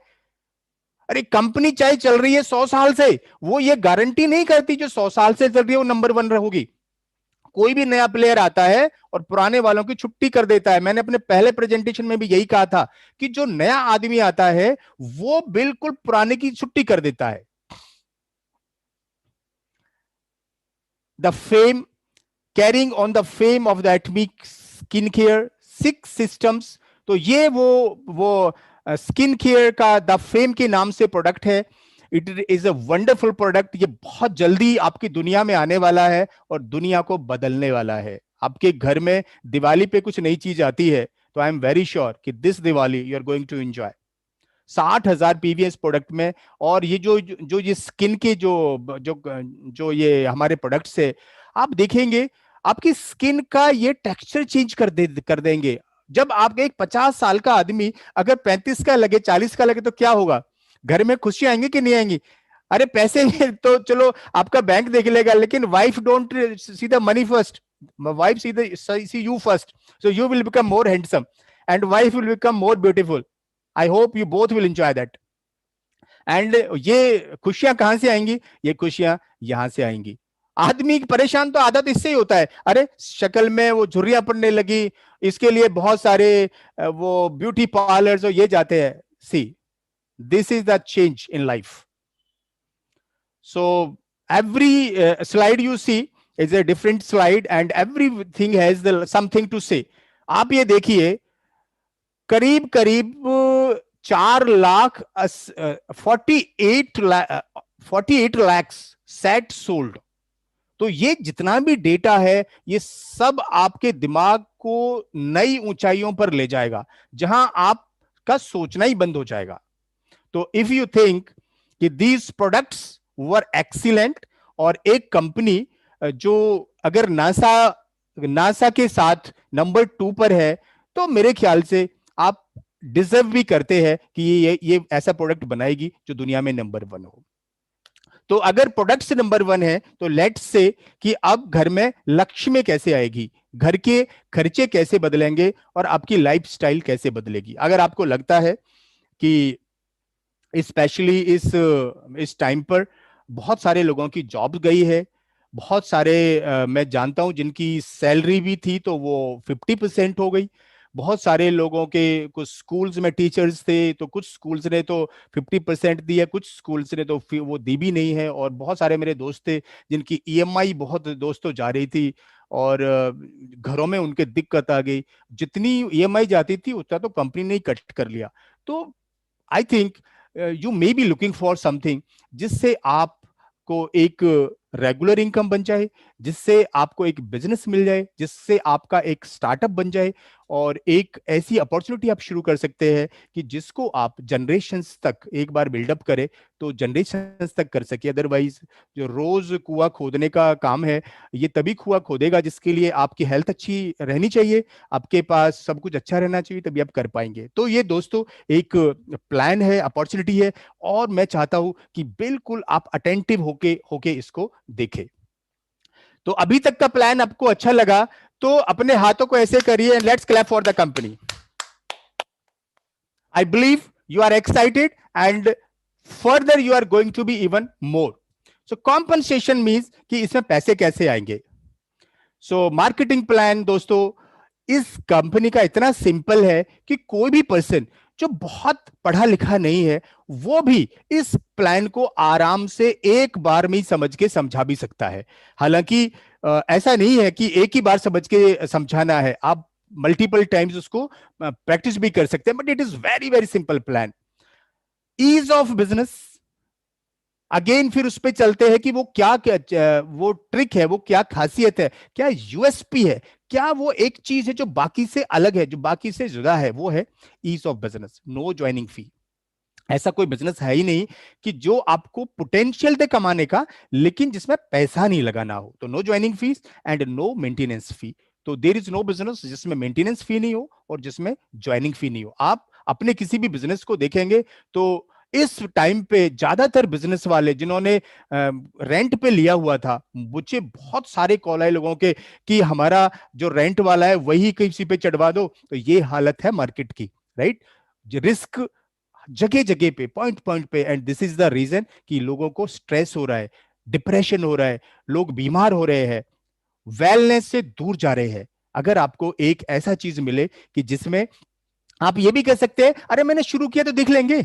अरे कंपनी चाहे चल रही है 100 साल से, वो ये गारंटी नहीं करती जो 100 साल से चल रही है वो नंबर 1 होगी। कोई भी नया प्लेयर आता है और पुराने वालों की छुट्टी कर देता है। मैंने अपने पहले प्रेजेंटेशन में भी यही कहा था कि जो नया आदमी आता है वो बिल्कुल पुराने की छुट्टी कर देता है। The fame, carrying on the fame of the atomic skin care 6 systems. तो ये वो स्किन केयर का द फेम के नाम से प्रोडक्ट है। It is a wonderful product. ये बहुत जल्दी आपकी दुनिया में आने वाला है और दुनिया को बदलने वाला है। आपके घर में दिवाली पे कुछ नई चीज आती है तो आई एम वेरी श्योर कि this Diwali you are going to enjoy. 60,000 PVs product में। और ये जो ये स्किन के जो जो ये हमारे प्रोडक्ट्स है, आप देखेंगे आपकी स्किन का ये टेक्सचर चेंज कर देंगे। जब आप एक 50 साल का आदमी अगर 35 का लगे, 40 का लगे तो क्या होगा? घर में खुशी आएंगी कि नहीं आएंगी? अरे पैसे तो चलो आपका बैंक देख लेगा, लेकिन wife don't see the money first, wife see you first. So you will become more handsome and wife will become more beautiful. I hope you both will enjoy that. And ये खुशियां कहां से आएंगी? ये खुशियां यहां से आएंगी। आदमी परेशान तो आदत इससे ही होता है, अरे शक्ल में वो झुर्रियां पड़ने लगी, इसके लिए बहुत सारे वो ब्यूटी पार्लर्स और ये जाते हैं। सी, this is the change in life. So every slide you see is a different slide and everything has something to say. आप ये देखिए, करीब करीब 48 lakhs सेट सोल्ड। तो ये जितना भी डेटा है ये सब आपके दिमाग को नई ऊंचाइयों पर ले जाएगा, जहां आपका सोचना ही बंद हो जाएगा। तो इफ यू थिंक कि दीज प्रोडक्ट्स वर एक्सीलेंट, और एक कंपनी जो अगर नासा के साथ नंबर 2 पर है, तो मेरे ख्याल से आप डिजर्व भी करते हैं कि ये ऐसा प्रोडक्ट बनाएगी जो दुनिया में नंबर 1 हो। तो अगर प्रोडक्ट्स नंबर 1 है तो लेट्स से कि अब घर में लक्ष्मी कैसे आएगी, घर के खर्चे कैसे बदलेंगे और आपकी लाइफस्टाइल कैसे बदलेगी। अगर आपको लगता है कि स्पेशली इस टाइम पर बहुत सारे लोगों की जॉब गई है, बहुत सारे मैं जानता हूं जिनकी सैलरी भी थी तो वो 50% हो गई। बहुत सारे लोगों के, कुछ स्कूल्स में टीचर्स थे तो कुछ स्कूल्स ने तो 50% दिया, कुछ स्कूल्स ने तो वो दी भी नहीं है। और बहुत सारे मेरे दोस्त थे जिनकी ईएमआई बहुत दोस्तों जा रही थी और घरों में उनके दिक्कत आ गई। जितनी ईएमआई जाती थी उतना तो कंपनी ने कट कर लिया। तो आई think you may be looking for something जिससे आपको एक रेगुलर इनकम बन जाए, जिससे आपको एक बिजनेस मिल जाए, जिससे आपका एक स्टार्टअप बन जाए और एक ऐसी अपॉर्चुनिटी आप शुरू कर सकते हैं कि जिसको आप जनरेशंस तक एक बार बिल्डअप करें तो जनरेशंस तक कर सके। अदरवाइज जो रोज कुआं खोदने का काम है, ये तभी कुआं खोदेगा जिसके लिए आपकी हेल्थ अच्छी रहनी चाहिए, आपके पास सब कुछ अच्छा रहना चाहिए, तभी आप कर पाएंगे। तो ये दोस्तों एक प्लान है, अपॉर्चुनिटी है, और मैं चाहता हूं कि बिल्कुल आप अटेंटिव होके इसको देखें। तो अभी तक का प्लान आपको अच्छा लगा तो अपने हाथों को ऐसे करिए, let's clap for the company. I believe you are excited and further you are going to be even more. So compensation means कि इसमें पैसे कैसे आएंगे। सो मार्केटिंग प्लान दोस्तों, इस कंपनी का इतना सिंपल है कि कोई भी पर्सन जो बहुत पढ़ा लिखा नहीं है वो भी इस प्लान को आराम से एक बार में ही समझ के समझा भी सकता है। हालांकि ऐसा नहीं है कि एक ही बार समझ के समझाना है, आप मल्टीपल टाइम्स उसको प्रैक्टिस भी कर सकते हैं, but it is very very simple plan. Ease of business, again फिर उस पे चलते हैं कि वो क्या क्या वो ट्रिक है, वो क्या खासियत है, क्या यूएसपी है, क्या वो एक चीज है जो बाकी से अलग है, जो बाकी से जुदा है। वो है ease of business, no joining fee. ऐसा कोई बिजनेस है ही नहीं कि जो आपको पोटेंशियल दे कमाने का लेकिन जिसमें पैसा नहीं लगाना हो। तो no joining fees and no maintenance fee. तो देर इज नो बिजनेस जिसमें मेंटेनेंस फी नहीं हो और जिसमें ज्वाइनिंग फी नहीं हो। आप अपने किसी भी बिजनेस को देखेंगे तो इस टाइम पे ज्यादातर बिजनेस वाले जिन्होंने रेंट पे लिया हुआ था, मुझे बहुत सारे कॉल आए लोगों के कि हमारा जो रेंट वाला है वही किसी पे चढ़वा दो। तो ये हालत है मार्केट की, राइट। रिस्क जगह जगह पे, पॉइंट पॉइंट पे, and this is the reason कि लोगों को स्ट्रेस हो रहा है, डिप्रेशन हो रहा है, लोग बीमार हो रहे हैं, वेलनेस से दूर जा रहे हैं। अगर आपको एक ऐसा चीज मिले कि जिसमें आप ये भी कह सकते हैं अरे मैंने शुरू किया तो देख लेंगे,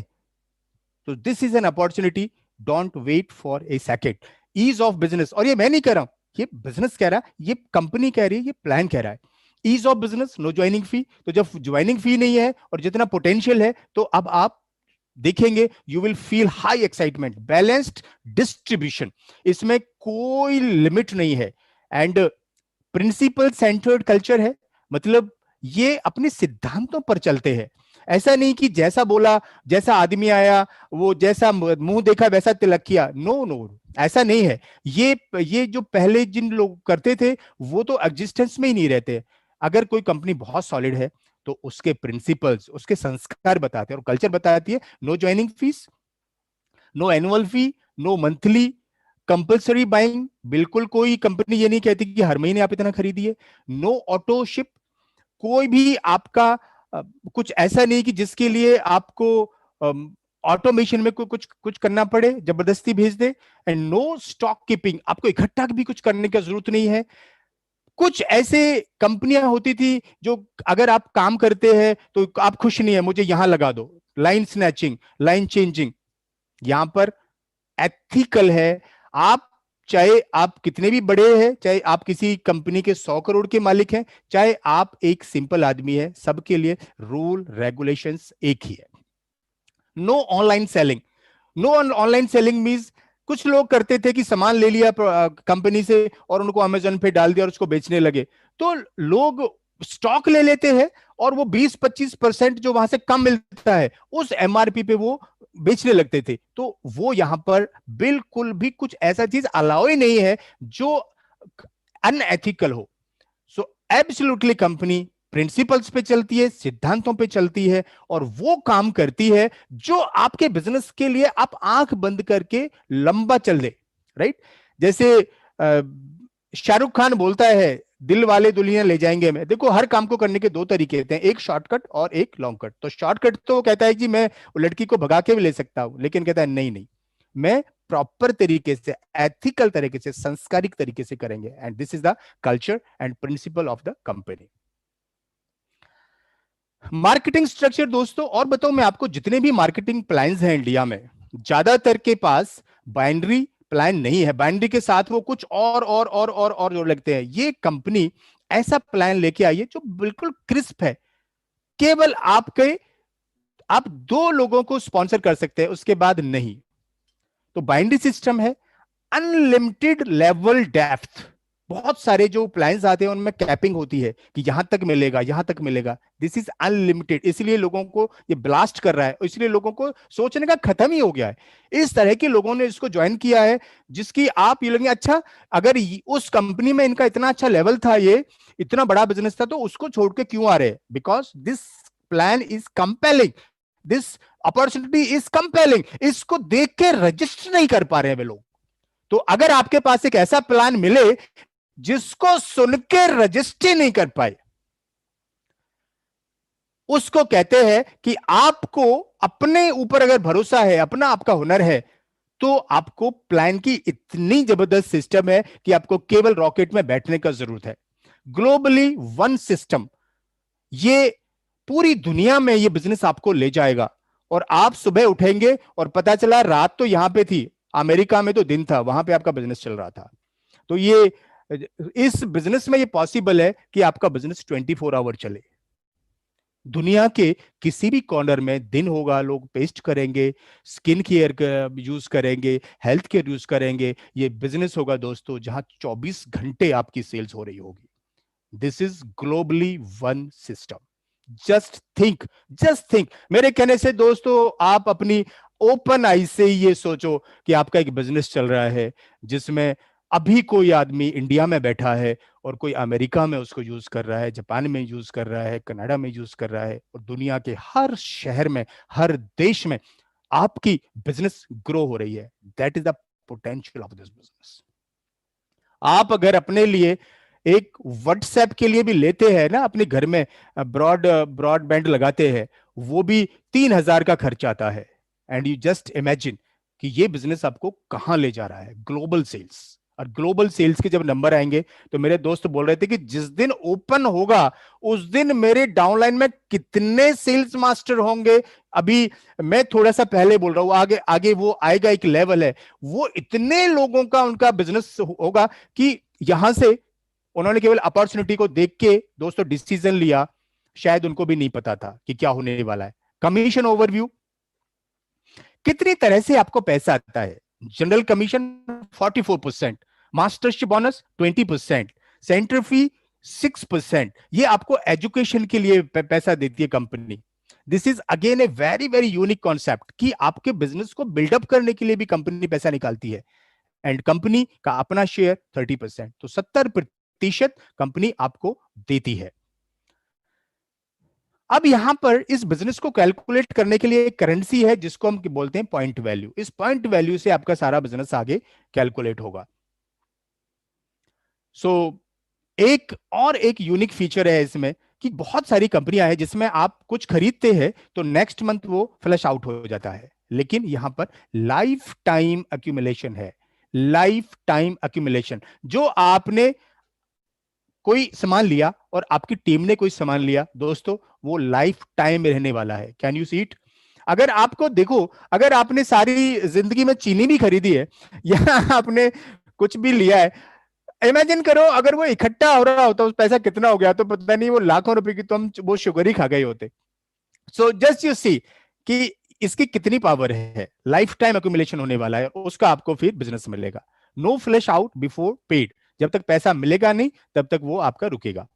तो this is an opportunity. Don't wait for a second. Ease of business, और ये मैं नहीं कह रहा हूं, ये बिजनेस कह रहा है, ये कंपनी कह रही है, ये प्लान कह रहा है। Ease of business, no joining fee. तो जब ज्वाइनिंग फी नहीं है और जितना पोटेंशियल है, तो अब आप देखेंगे you will feel high excitement, balanced distribution, इसमें कोई लिमिट नहीं है। एंड प्रिंसिपल सेंटर्ड कल्चर है, मतलब ये अपने सिद्धांतों पर चलते हैं। ऐसा नहीं कि जैसा बोला, जैसा आदमी आया, वो जैसा मुंह देखा वैसा तिलक किया। नो नो, ऐसा नहीं है। ये जो पहले जिन लोग करते थे वो तो एग्जिस्टेंस में ही नहीं रहते। अगर कोई कंपनी बहुत सॉलिड है तो उसके प्रिंसिपल्स, उसके संस्कार बताते हैं और कल्चर बताती है। No joining fees, no annual fee, no monthly compulsory buying. बिल्कुल कोई कंपनी ये नहीं कहती कि हर महीने आप इतना खरीदिए। नो ऑटोशिप, कोई भी आपका कुछ ऐसा नहीं कि जिसके लिए आपको ऑटोमेशन में कुछ कुछ करना पड़े, जबरदस्ती भेज दे। एंड नो स्टॉक कीपिंग, आपको इकट्ठा भी कुछ करने की जरूरत नहीं है। कुछ ऐसे कंपनियां होती थी जो अगर आप काम करते हैं तो आप खुश नहीं है, मुझे यहां लगा दो, लाइन स्नैचिंग, लाइन चेंजिंग। यहां पर एथिकल है। आप चाहे आप कितने भी बड़े हैं, चाहे आप किसी कंपनी के 100 करोड़ के मालिक हैं, चाहे आप एक सिंपल आदमी है, सबके लिए रूल रेगुलेशंस एक ही है। No online selling, no online selling means कुछ लोग करते थे कि सामान ले लिया कंपनी से और उनको अमेजोन पे डाल दिया और उसको बेचने लगे। तो लोग स्टॉक ले लेते हैं और वो 20-25% जो वहां से कम मिलता है उस एमआरपी पे वो बेचने लगते थे। तो वो यहां पर बिल्कुल भी कुछ ऐसा चीज अलाउ ही नहीं है जो अनएथिकल हो। सो एब्सोल्युटली कंपनी प्रिंसिपल्स पे चलती है, सिद्धांतों पे चलती है और वो काम करती है जो आपके बिजनेस के लिए आप आंख बंद करके लंबा चल दे, राइट। जैसे शाहरुख खान बोलता है दिल वाले दुल्हनिया ले जाएंगे में। देखो हर काम को करने के दो तरीके होते हैं, एक शॉर्टकट और एक लॉन्ग कट। तो शॉर्टकट तो कहता है कि मैं लड़की को भगा के भी ले सकता हूं, लेकिन कहता है नहीं नहीं, मैं प्रॉपर तरीके से, एथिकल तरीके से, संस्कारिक तरीके से करेंगे। And this is the culture and principle of the company. Marketing structure दोस्तों, और बताऊं मैं आपको, जितने भी मार्केटिंग प्लान्स हैं इंडिया में, ज्यादातर के पास बाइनरी प्लान नहीं है। बाइनरी के साथ वो कुछ और जोड़ लगते हैं। ये कंपनी ऐसा प्लान लेके आई है जो बिल्कुल क्रिस्प है। केवल आप 2 लोगों को स्पॉन्सर कर सकते हैं, उसके बाद नहीं। तो बाइनरी सिस्टम है। अनलिमिटेड लेवल डेप्थ, बहुत सारे जो प्लान्स आते हैं उनमें कैपिंग होती है कि यहां तक मिलेगा, यहां तक मिलेगा। दिस इज अनलिमिटेड, इसलिए लोगों को ये ब्लास्ट कर रहा है, इसलिए लोगों को सोचने का खत्म ही हो गया है। इस तरह के लोगों ने इसको ज्वाइन किया है जिसकी आप ये लगेंगे अच्छा, अगर उस कंपनी में इनका इतना अच्छा लेवल था, ये इतना बड़ा बिजनेस था, तो उसको छोड़ के क्यों आ रहे हैं? Because this plan is compelling, this opportunity is compelling. इसको देख के रजिस्टर नहीं कर पा रहे हैं वे लोग। तो अगर आपके पास एक ऐसा प्लान मिले जिसको सुन के रजिस्टर नहीं कर पाए, उसको कहते हैं कि आपको अपने ऊपर अगर भरोसा है, अपना आपका हुनर है, तो आपको प्लान की इतनी जबरदस्त सिस्टम है कि आपको केवल रॉकेट में बैठने का जरूरत है। ग्लोबली वन सिस्टम, ये पूरी दुनिया में ये बिजनेस आपको ले जाएगा। और आप सुबह उठेंगे और पता चला रात तो यहां पे थी, अमेरिका में तो दिन था, वहां पे आपका बिजनेस चल रहा था। तो ये इस बिजनेस में ये पॉसिबल है कि आपका बिजनेस 24 आवर चले। दुनिया के किसी भी कॉर्नर में दिन होगा, लोग पेस्ट करेंगे, स्किन केयर यूज करेंगे, हेल्थ केयर यूज करेंगे। ये बिजनेस होगा दोस्तों जहां 24 घंटे आपकी सेल्स हो रही होगी। This is globally one system. Just think मेरे कहने से दोस्तों, आप अपनी ओपन आई से ये सोचो कि आपका एक बिजनेस चल रहा है जिसमें अभी कोई आदमी इंडिया में बैठा है और कोई अमेरिका में उसको यूज कर रहा है, जापान में यूज कर रहा है, कनाडा में यूज कर रहा है, और दुनिया के हर शहर में, हर देश में आपकी बिजनेस ग्रो हो रही है। That is the potential of this business. आप अगर अपने लिए एक व्हाट्सएप के लिए भी लेते हैं ना, अपने घर में ब्रॉडबैंड लगाते हैं, वो भी 3,000 का खर्च आता है। एंड यू जस्ट इमेजिन कि ये बिजनेस आपको कहां ले जा रहा है, ग्लोबल सेल्स। और ग्लोबल सेल्स के जब नंबर आएंगे, तो मेरे दोस्त बोल रहे थे कि जिस दिन ओपन होगा उस दिन मेरे डाउनलाइन में कितने सेल्स मास्टर होंगे। अभी मैं थोड़ा सा पहले बोल रहा हूं, आगे आगे वो आएगा, एक लेवल है, वो इतने लोगों का उनका बिजनेस होगा कि यहां से उन्होंने केवल अपॉर्चुनिटी को देख के दोस्तों डिसीजन लिया, शायद उनको भी नहीं पता था कि क्या होने वाला है। कमीशन ओवरव्यू, कितनी तरह से आपको पैसा आता है। General commission 44%, mastership bonus 20%, centre fee 6%। ये आपको एजुकेशन के लिए पैसा देती है company. This is again a very very unique concept कि आपके बिजनेस को बिल्डअप करने के लिए भी कंपनी पैसा निकालती है। एंड कंपनी का अपना शेयर 30%, तो 70% कंपनी आपको देती है। अब यहां पर इस बिजनेस को कैलकुलेट करने के लिए एक करेंसी है जिसको हम बोलते हैं पॉइंट वैल्यू। इस पॉइंट वैल्यू से आपका सारा बिजनेस आगे कैलकुलेट होगा। सो एक यूनिक फीचर है इसमें कि बहुत सारी कंपनियां हैं जिसमें आप कुछ खरीदते हैं तो नेक्स्ट मंथ वो फ्लश आउट हो जाता है, लेकिन यहां पर लाइफ टाइम अक्यूमुलेशन है। लाइफ टाइम अक्यूमुलेशन, जो आपने कोई सामान लिया और आपकी टीम ने कोई सामान लिया दोस्तों, वो लाइफ टाइम रहने वाला है। Can you see it? अगर आपको देखो, अगर आपने सारी जिंदगी में चीनी भी खरीदी है या आपने कुछ भी लिया है, इमेजिन करो अगर वो इकट्ठा हो रहा होता, उस पैसा कितना हो गया, तो पता नहीं वो लाखों रुपए की तो हम वो शुगर ही खा गए होते। सो जस्ट यू सी कि इसकी कितनी पावर है। लाइफ टाइम अक्यूमुलेशन होने वाला है, उसका आपको फिर बिजनेस मिलेगा। No flash out before paid, जब तक पैसा मिलेगा नहीं तब तक वो आपका रुकेगा।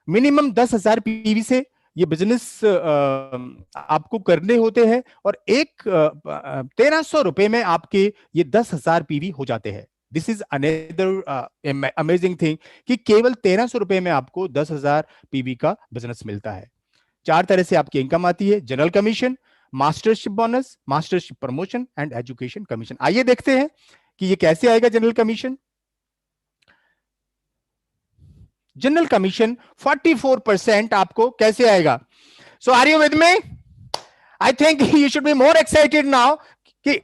मिनिमम 10,000 पीवी से ये बिजनेस आपको करने होते हैं, और एक 1,300 रुपए में आपके ये 10,000 पीवी हो जाते हैं। This is another amazing thing कि केवल 1,300 रुपए में आपको 10,000 पीवी का बिजनेस मिलता है। 4 तरह से आपकी इनकम आती है: general commission, mastership bonus, mastership promotion and education commission. आइए देखते हैं कि ये कैसे आएगा जनरल कमीशन। जनरल कमीशन 44% आपको कैसे आएगा? So are you with me? I think you should be more excited now कि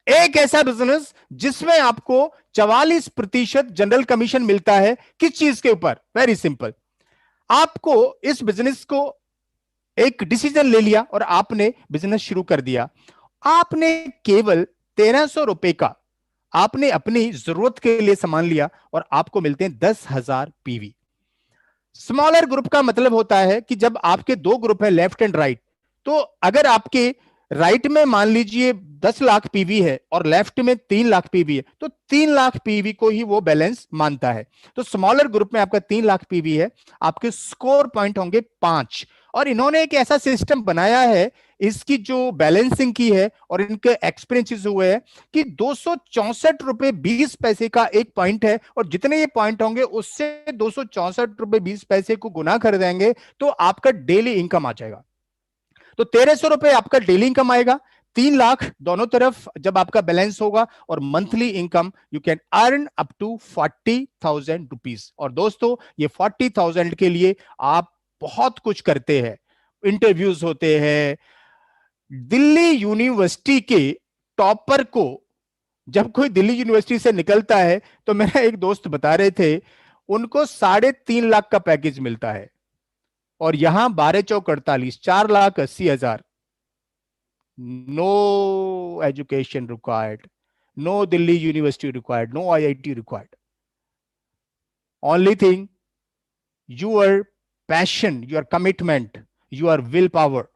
एक ऐसा बिजनेस जिसमें आपको 44% जनरल कमीशन मिलता है। किस चीज के ऊपर? वेरी सिंपल, आपको इस बिजनेस को एक डिसीजन ले लिया और आपने बिजनेस शुरू कर दिया। आपने केवल 1,300 रुपए का आपने अपनी जरूरत के लिए सामान लिया और आपको मिलते हैं 10,000 पीवी। स्मॉलर ग्रुप का मतलब होता है कि जब आपके दो ग्रुप है, लेफ्ट एंड राइट, तो अगर आपके राइट में मान लीजिए 10 लाख पीवी है और लेफ्ट में 3 लाख पीवी है, तो 3 लाख पीवी को ही वो बैलेंस मानता है। तो स्मॉलर ग्रुप में आपका 3 लाख पीवी है, आपके स्कोर पॉइंट होंगे 5। और इन्होंने एक ऐसा सिस्टम बनाया है, इसकी जो बैलेंसिंग की है और इनके एक्सपीरियंसेस हुए हैं कि 264 रुपए 20 पैसे का एक पॉइंट है, और जितने ये पॉइंट होंगे उससे 264 रुपए 20 पैसे को गुना कर देंगे तो आपका डेली इनकम आ जाएगा। तो 1,300 रुपए आपका डेली इनकम आएगा, 3 लाख दोनों तरफ जब आपका बैलेंस होगा, और monthly income you can earn up to 40,000 rupees. और दोस्तों ये 40,000 के लिए आप बहुत कुछ करते हैं, इंटरव्यूज होते हैं। दिल्ली यूनिवर्सिटी के टॉपर को जब कोई दिल्ली यूनिवर्सिटी से निकलता है, तो मेरा एक दोस्त बता रहे थे उनको 3.5 लाख का पैकेज मिलता है। और यहां 12 चौक 48, 4,80,000। No education required, no Delhi university required, no IIT required. Only thing your passion, your commitment, your willpower,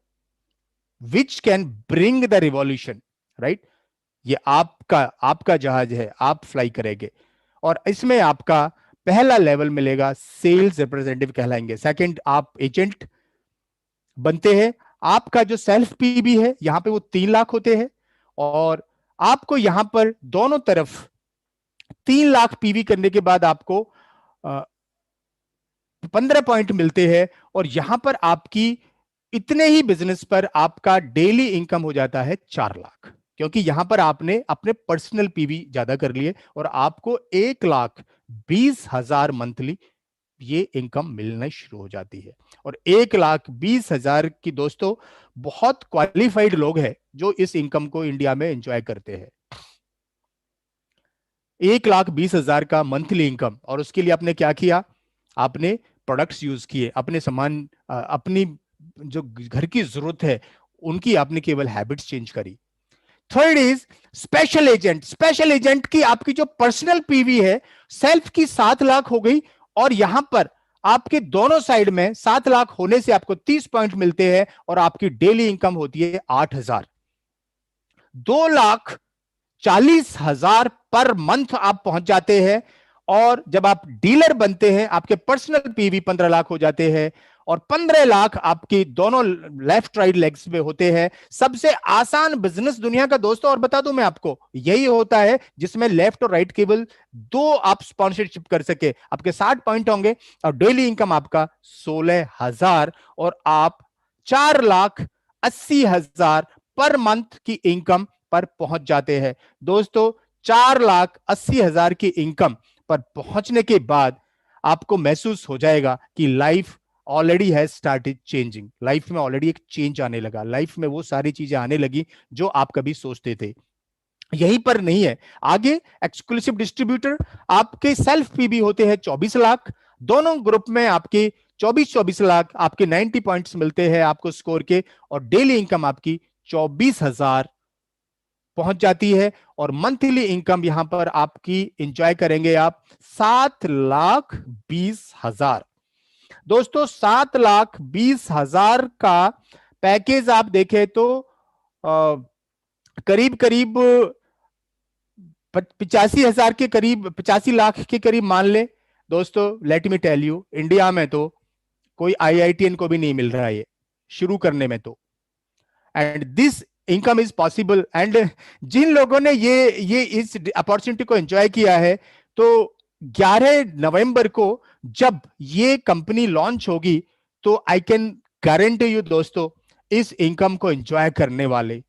which can bring the revolution, right? ये आपका आपका जहाज है, आप फ्लाई करेंगे और इसमें आपका पहला लेवल मिलेगा, सेल्स रिप्रेजेंटेटिव कहलाएंगे। सेकंड, आप एजेंट बनते हैं। आपका जो सेल्फ पीबी है यहां पे वो 3 लाख होते हैं और आपको यहां पर दोनों तरफ 3 लाख पीवी करने के बाद आपको 15 पॉइंट मिलते हैं और यहां पर आपकी इतने ही बिजनेस पर आपका डेली इनकम हो जाता है 4 लाख, क्योंकि यहां पर आपने अपने पर्सनल पीवी ज्यादा कर लिए और आपको 1,20,000 मंथली ये इनकम मिलना शुरू हो जाती है। और 1,20,000 की दोस्तों बहुत क्वालिफाइड लोग हैं जो इस इनकम को इंडिया में एंजॉय करते हैं। 1,20,000 का मंथली इनकम, और उसके लिए आपने क्या किया? आपने प्रोडक्ट्स यूज किए, अपने सामान, अपनी जो घर की जरूरत है उनकी आपने केवल हैबिट्स चेंज करी। Third is special agent. Special agent की आपकी जो पर्सनल पीवी है, सेल्फ की 7 लाख हो गई और यहां पर आपके दोनों साइड में 7 लाख होने से आपको 30 पॉइंट मिलते हैं और आपकी डेली इनकम होती है 8,000। 2,40,000 पर मंथ आप पहुंच जाते हैं। और जब आप डीलर बनते हैं आपके पर्सनल पीवी 15 लाख हो जाते हैं और 15 लाख आपकी दोनों लेफ्ट राइट लेग्स पे होते हैं। सबसे आसान बिजनेस दुनिया का दोस्तों, और बता दूं मैं आपको, यही होता है जिसमें लेफ्ट और राइट केवल 2 आप स्पॉन्सरशिप कर सके। आपके 60 पॉइंट होंगे और डेली इनकम आपका 16,000 और आप 4,80,000 पर मंथ की इनकम पर पहुंच जाते हैं। दोस्तों 4,80,000 की इनकम पर पहुंचने के बाद आपको महसूस हो जाएगा कि life already has started changing. Life में ऑलरेडी एक चेंज आने लगा, लाइफ में वो सारी चीजें आने लगी जो आप कभी सोचते थे। यहीं पर नहीं है, आगे एक्सक्लूसिव डिस्ट्रीब्यूटर आपके सेल्फ पीबी होते हैं 24 लाख। दोनों ग्रुप में आपके 24 लाख, आपके 90 पॉइंट्स मिलते हैं आपको स्कोर के और डेली इनकम आपकी 24,000 पहुंच जाती है और मंथली इनकम यहां पर आपकी एंजॉय करेंगे आप 7,20,000। दोस्तों 7,20,000 का पैकेज आप देखें तो करीब करीब 85,000 के करीब, 85 लाख के करीब मान ले। दोस्तों let me tell you, India में तो कोई आईआईटीएन को भी नहीं मिल रहा है ये शुरू करने में तो। And this income is possible. And जिन लोगों ने ये इस अपॉर्चुनिटी को एंजॉय किया है, तो 11 नवंबर को जब ये कंपनी लॉन्च होगी तो आई कैन गारंटी यू दोस्तों, इस इनकम को एंजॉय करने वाले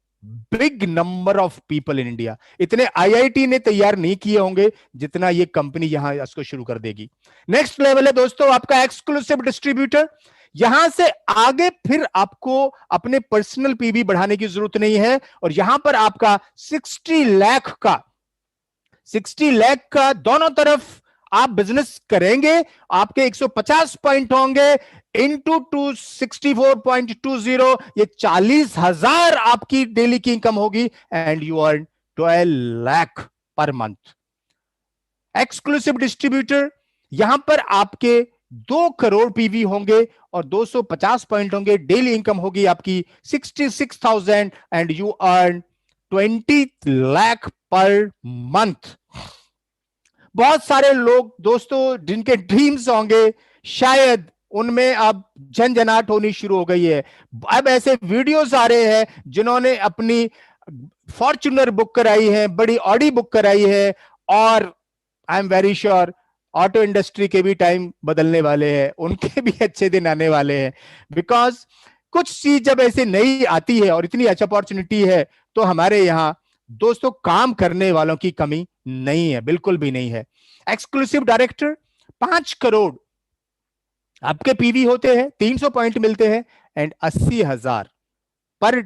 big number of people in India, इतने आईआईटी ने तैयार नहीं किए होंगे जितना ये कंपनी यहां इसको शुरू कर देगी। नेक्स्ट लेवल है दोस्तों आपका एक्सक्लूसिव डिस्ट्रीब्यूटर। यहां से आगे फिर आपको अपने पर्सनल पीवी बढ़ाने की जरूरत नहीं है और यहां पर आपका 60 लाख का दोनों तरफ आप बिजनेस करेंगे, आपके 150 पॉइंट होंगे इंटू 264.20, ये 40,000 आपकी डेली की इनकम होगी and you earn 12 lakh per month. Exclusive distributor, यहां पर आपके 2 करोड़ पीवी होंगे और 250 पॉइंट होंगे, डेली इनकम होगी आपकी 66,000 and you earn 20 lakh per month. बहुत सारे लोग दोस्तों जिनके ड्रीम्स होंगे, शायद उनमें अब झंझनाहट होनी शुरू हो गई है। अब ऐसे वीडियोस आ रहे हैं जिन्होंने अपनी फॉर्च्यूनर बुक कराई है, बड़ी ऑडी बुक कराई है और आई am very sure auto industry के भी टाइम बदलने वाले हैं, उनके भी अच्छे दिन आने वाले हैं। बिकॉज कुछ चीज जब ऐसे नई आती है और इतनी अच्छी अपॉर्चुनिटी है तो हमारे यहां दोस्तों काम करने वालों की कमी नहीं है, बिल्कुल भी नहीं है। एक्सक्लूसिव डायरेक्टर, 5 करोड़ आपके पीवी होते हैं, 300 पॉइंट मिलते हैं एंड 80,000 पर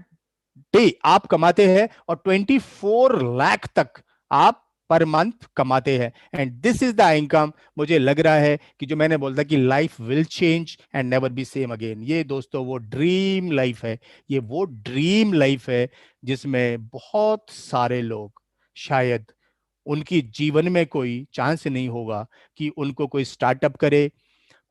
डे आप कमाते हैं और 24 लाख तक आप पर मंथ कमाते हैं। And this is the income. मुझे लग रहा है कि जो मैंने बोला कि life will change and never be same again, ये दोस्तों वो ड्रीम लाइफ है, ये वो ड्रीम लाइफ है जिसमें बहुत सारे लोग शायद उनकी जीवन में कोई चांस नहीं होगा कि उनको कोई स्टार्टअप करे,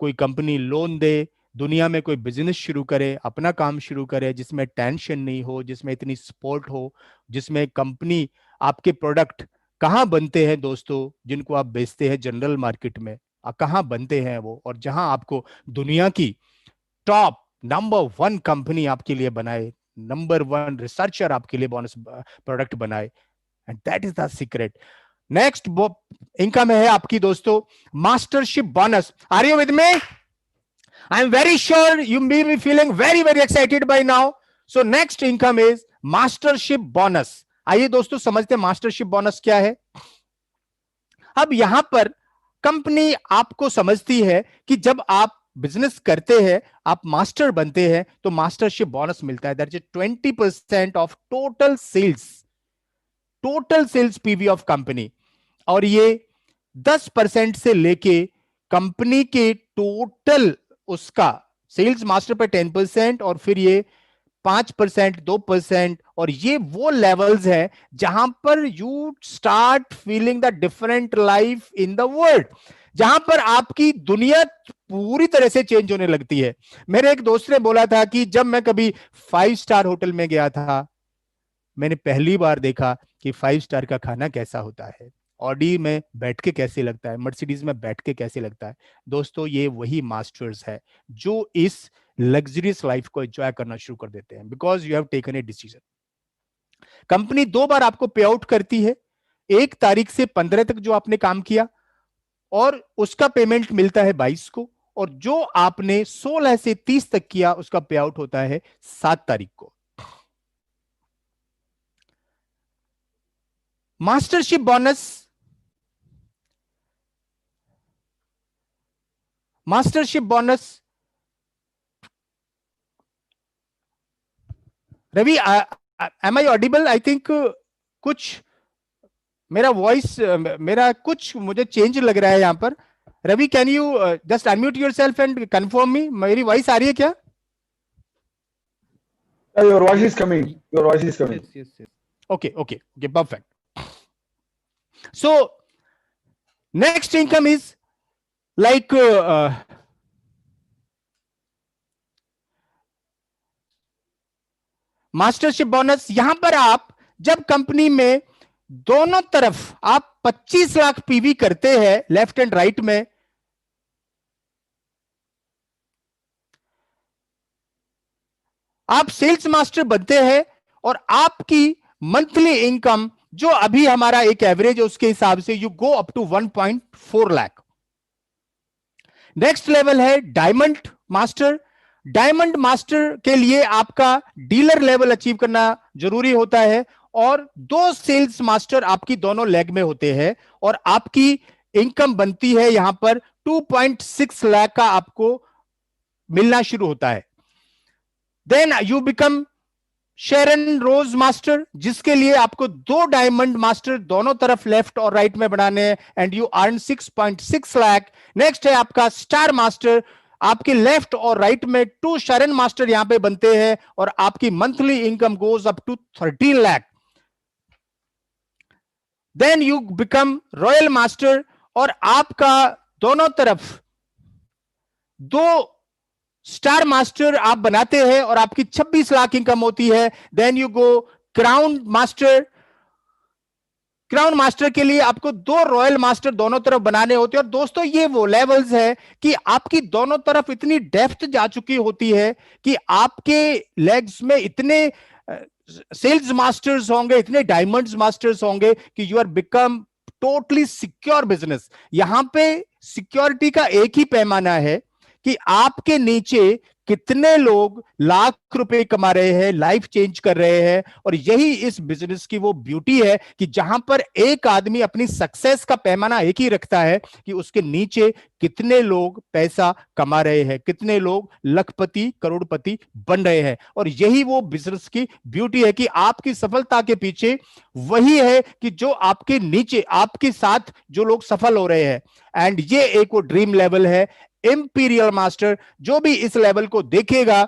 कोई कंपनी लोन दे, दुनिया में कोई बिजनेस शुरू करे, अपना काम शुरू करे, जिसमें टेंशन नहीं हो, जिसमें इतनी सपोर्ट हो, जिसमें कंपनी आपके प्रोडक्ट कहाँ बनते हैं दोस्तों, जिनको आप बेचते हैं जनरल मार्केट में, कहाँ बनते हैं वो, और जहां आपको दुनिया की टॉप नंबर 1 कंपनी आपके लिए बनाए, नंबर 1 रिसर्चर आपके लिए बोनस प्रोडक्ट बनाए। And that is the secret. Next income है आपकी दोस्तों mastership bonus. Are you with me? I am very sure you may be feeling very very excited by now. So next income is mastership bonus. आइए दोस्तों समझते हैं mastership bonus क्या है। अब यहां पर कंपनी आपको समझती है कि जब आप बिजनेस करते हैं, आप मास्टर बनते हैं, तो मास्टरशिप बोनस मिलता है। That is 20% of total sales PV of company. और ये 10% से लेके कंपनी के टोटल उसका सेल्स मास्टर पे 10% और फिर ये 5%, 2%, और ये वो लेवल्स हैं जहां पर you start feeling the different life in the world, जहां पर आपकी दुनिया पूरी तरह से चेंज होने लगती है। मेरे एक दोस्त ने बोला था कि जब मैं कभी 5 स्टार होटल में गया था, मैंने पहली बार देखा कि 5 स्टार का खाना कैसा होता है, ऑडी में बैठ के कैसे लगता है, मर्सिडीज में बैठ के कैसे लगता है। दोस्तों ये वही मास्टर्स है जो इस लग्जरियस लाइफ को एंजॉय करना शुरू कर देते हैं, because you have taken a decision. Company 2 बार आपको पे आउट करती है, 1 तारीख से 15 तक जो आपने काम किया, और उसका पेमेंट मिलता है 22 को, और जो आपने 16 से 30 तक किया उसका पे आउट होता है 7 तारीख को। Mastership bonus Ravi, am I audible? I think कुछ मेरा वॉइस मेरा कुछ मुझे चेंज लग रहा है यहां पर। Ravi, can you just unmute yourself and confirm me, मेरी वॉइस आ रही है क्या? Your voice is coming. Your voice is coming. Yes. Okay, perfect. So next income is like mastership bonus. यहां पर आप जब कंपनी में दोनों तरफ आप 25 लाख पीवी करते हैं, लेफ्ट एंड राइट में, आप सेल्स मास्टर बनते हैं, और आपकी मंथली इनकम जो अभी हमारा एक एवरेज है उसके हिसाब से you go up to 1.4 lakh. Next level है डायमंड मास्टर। डायमंड मास्टर के लिए आपका डीलर लेवल अचीव करना जरूरी होता है, और 2 सेल्स मास्टर आपकी दोनों लेग में होते हैं, और आपकी इनकम बनती है यहां पर 2.6 लाख का आपको मिलना शुरू होता है। Then you become Sharon Rose master, जिसके लिए आपको 2 डायमंड मास्टर दोनों तरफ लेफ्ट और राइट में बनाने हैं, and you earn 6.6 lakh. Next है आपका स्टार मास्टर, आपके लेफ्ट और राइट में 2 शेरन मास्टर यहां पे बनते हैं, और आपकी monthly income goes up to 13 lakh. Then you become royal master, और आपका दोनों तरफ 2 स्टार मास्टर आप बनाते हैं, और आपकी 26 लाख इनकम होती है। Then you go crown master. Crown master के लिए आपको 2 रॉयल मास्टर दोनों तरफ बनाने होते हैं। और दोस्तों ये वो लेवल्स है कि आपकी दोनों तरफ इतनी डेप्थ जा चुकी होती है कि आपके लेग्स में इतने सेल्स मास्टर्स होंगे, इतने डायमंड्स मास्टर्स होंगे कि you are become totally secure business. यहां पे सिक्योरिटी का एक ही पैमाना है कि आपके नीचे कितने लोग लाख रुपए कमा रहे हैं, लाइफ चेंज कर रहे हैं। और यही इस बिजनेस की वो ब्यूटी है कि जहां पर एक आदमी अपनी सक्सेस का पैमाना एक ही रखता है कि उसके नीचे कितने लोग पैसा कमा रहे हैं, कितने लोग लखपति करोड़पति बन रहे हैं। और यही वो बिजनेस की ब्यूटी है कि आपकी सफलता के पीछे वही है कि जो आपके नीचे आपके साथ जो लोग सफल हो रहे हैं। एंड ये एक वो ड्रीम लेवल है। इंपीरियल मास्टर जो भी इस लेवल को देखेगा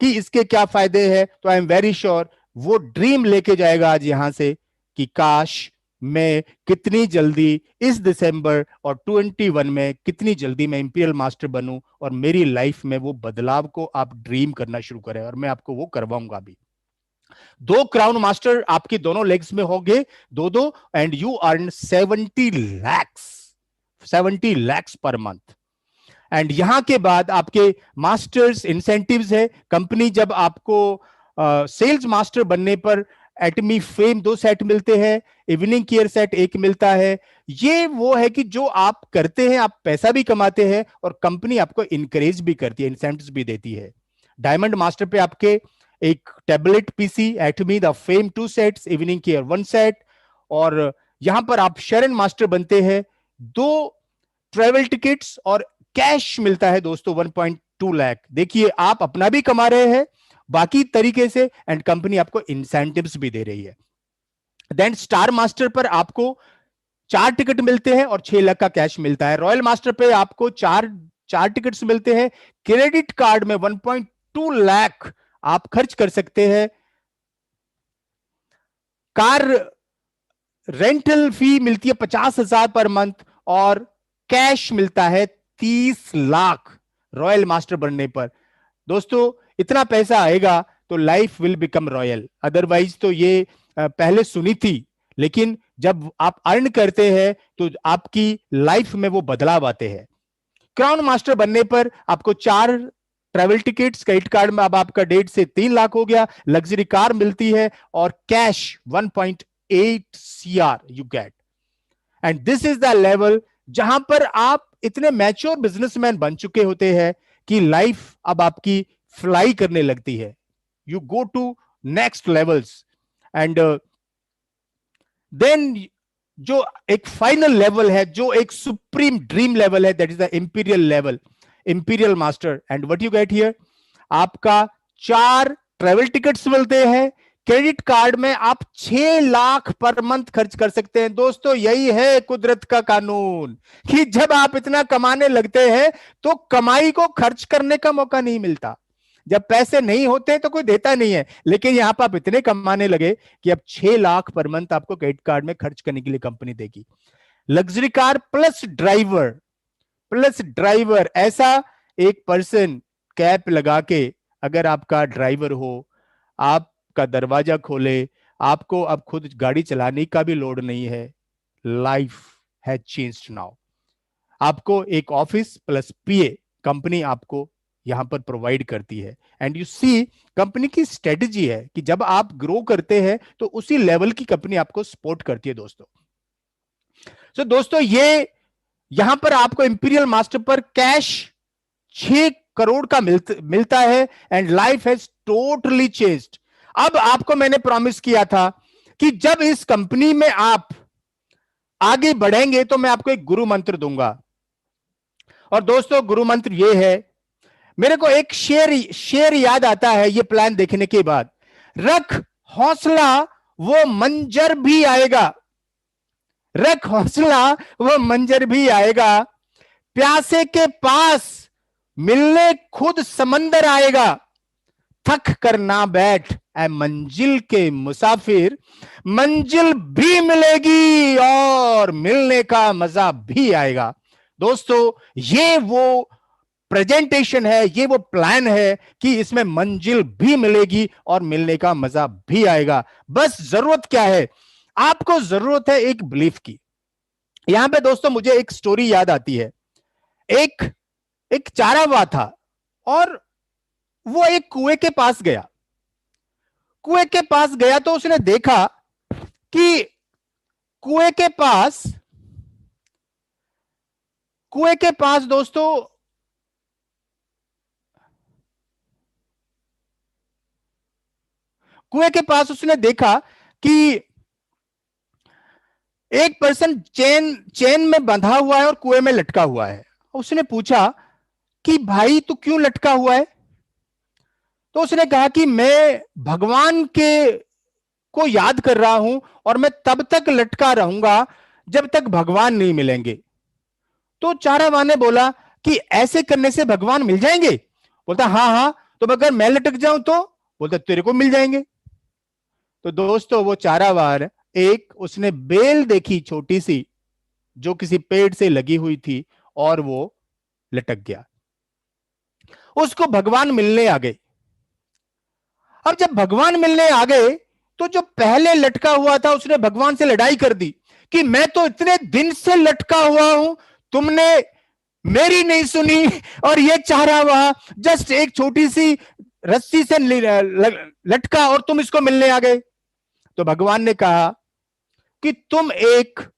कि इसके क्या फायदे हैं, तो आई एम वेरी श्योर वो ड्रीम लेके जाएगा आज यहां से कि काश मैं कितनी जल्दी इस दिसंबर और 21 में कितनी जल्दी मैं इंपीरियल मास्टर बनूं और मेरी लाइफ में वो बदलाव को आप ड्रीम करना शुरू करें। और मैं आपको वो करवाऊंगा अभी। 2 क्राउन मास्टर आपकी दोनों लेग्स में होंगे, दो and you earn 70 lakhs per month. And यहां के बाद आपके मास्टर्स इंसेंटिव्स है। कंपनी जब आपको सेल्स मास्टर बनने पर एटमी फेम 2 सेट मिलते हैं, इवनिंग केयर सेट 1 मिलता है। ये वो है कि जो आप करते हैं आप पैसा भी कमाते हैं और कंपनी आपको इंकरेज भी करती है, इंसेंटिव्स भी देती है। डायमंड मास्टर पे आपके एक tablet PC Atomy the fame 2 sets, evening care 1 set. और यहां पर आप शरण मास्टर बनते हैं, 2 ट्रेवल टिकट्स और कैश मिलता है दोस्तों 1.2 लाख। देखिए आप अपना भी कमा रहे हैं बाकी तरीके से एंड कंपनी आपको इंसेंटिव्स भी दे रही है। देन स्टार मास्टर पर आपको 4 टिकट मिलते हैं और 6 लाख का कैश मिलता है। रॉयल मास्टर पे आपको चार टिकट्स मिलते हैं। क्रेडिट कार्ड में 1.2 लाख आप खर्च कर सकते हैं। कार रेंटल फी मिलती है 50,000 पर मंथ और कैश मिलता है 30 लाख रॉयल मास्टर बनने पर। दोस्तों इतना पैसा आएगा तो life will become royal. Otherwise तो ये पहले सुनी थी, लेकिन जब आप अर्न करते हैं तो आपकी लाइफ में वो बदलाव आते हैं। क्राउन मास्टर बनने पर आपको 4 ट्रैवल टिकट्स, क्रेडिट कार्ड में अब आपका 1.5 से 3 लाख हो गया, लग्जरी कार मिलती है और cash 1.8 CR you get. And this is the level जहां पर आप इतने मैच्योर बिजनेसमैन बन चुके होते हैं कि लाइफ अब आपकी फ्लाई करने लगती है। You go to next levels and then जो एक फाइनल लेवल है, जो एक सुप्रीम ड्रीम लेवल है, that is the imperial level, imperial master. And what you get here, आपका 4 ट्रेवल टिकट्स मिलते हैं। क्रेडिट कार्ड में आप 6 लाख पर मंथ खर्च कर सकते हैं। दोस्तों यही है कुदरत का कानून कि जब आप इतना कमाने लगते हैं तो कमाई को खर्च करने का मौका नहीं मिलता। जब पैसे नहीं होते तो कोई देता नहीं है, लेकिन यहां पर आप इतने कमाने लगे कि अब 6 लाख पर मंथ आपको क्रेडिट कार्ड में खर्च करने के लिए कंपनी देगी। लग्जरी कार प्लस ड्राइवर, ऐसा एक पर्सन कैप लगा के अगर आपका ड्राइवर हो, आपका दरवाजा खोले, आपको अब खुद गाड़ी चलाने का भी लोड नहीं है। Life has changed now. आपको एक ऑफिस प्लस पीए कंपनी आपको यहां पर प्रोवाइड करती है। एंड यू सी कंपनी की स्ट्रेटजी है कि जब आप ग्रो करते हैं तो उसी लेवल की कंपनी आपको सपोर्ट करती है दोस्तों। सो दोस्तों ये यहां पर आपको इंपीरियल मास्टर पर कैश 6 करोड़ का मिलता है and life has totally changed. अब आपको मैंने प्रॉमिस किया था कि जब इस कंपनी में आप आगे बढ़ेंगे तो मैं आपको एक गुरु मंत्र दूंगा। और दोस्तों गुरु मंत्र ये है, मेरे को एक शेर याद आता है ये प्लान देखने के बाद, रख हौसला वो मंजर भी आएगा, रख हौसला वो मंजर भी आएगा, प्यासे के पास मिलने खुद समंदर आएगा, थक कर ना बैठ ऐ मंजिल के मुसाफिर, मंजिल भी मिलेगी और मिलने का मजा भी आएगा। दोस्तों ये वो प्रेजेंटेशन है, ये वो प्लान है कि इसमें मंजिल भी मिलेगी और मिलने का मजा भी आएगा। बस जरूरत क्या है, आपको जरूरत है एक बिलीफ की। यहां पे दोस्तों मुझे एक स्टोरी याद आती है। एक चारावा था और वो एक कुएं के पास गया। कुएं के पास गया तो उसने देखा कि कुएं के पास दोस्तों कुएं के पास उसने देखा कि एक पर्सन चेन में बंधा हुआ है और कुएं में लटका हुआ है। उसने पूछा कि भाई तू क्यों लटका हुआ है? तो उसने कहा कि मैं भगवान के को याद कर रहा हूं और मैं तब तक लटका रहूंगा जब तक भगवान नहीं मिलेंगे। तो चारावान ने बोला कि ऐसे करने से भगवान मिल जाएंगे? बोलता हाँ हाँ, तो अगर मैं लटक जाऊं तो? बोलता तेरे को मिल जाएंगे। तो दोस्तों वो चारावान, एक उसने बेल देखी छोटी सी जो किसी पेड़ से लगी हुई थी और वो लटक गया। उसको भगवान मिलने आ गए। अब जब भगवान मिलने आ गए तो जो पहले लटका हुआ था उसने भगवान से लड़ाई कर दी कि मैं तो इतने दिन से लटका हुआ हूं, तुमने मेरी नहीं सुनी, और ये चाह रहा वहां जस्ट एक छोटी सी रस्सी से लटका और तुम इसको मिलने आ गए। तो भगवान ने कहा कि तुम एक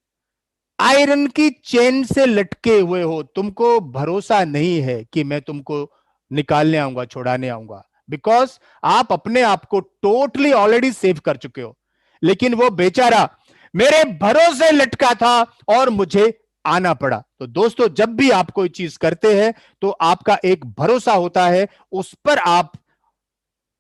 आयरन की चेन से लटके हुए हो, तुमको भरोसा नहीं है कि मैं तुमको निकालने आऊंगा, छुड़ाने आऊंगा, बिकॉज आप अपने आप को टोटली ऑलरेडी सेव कर चुके हो। लेकिन वो बेचारा मेरे भरोसे लटका था और मुझे आना पड़ा। तो दोस्तों जब भी आप कोई चीज करते हैं तो आपका एक भरोसा होता है, उस पर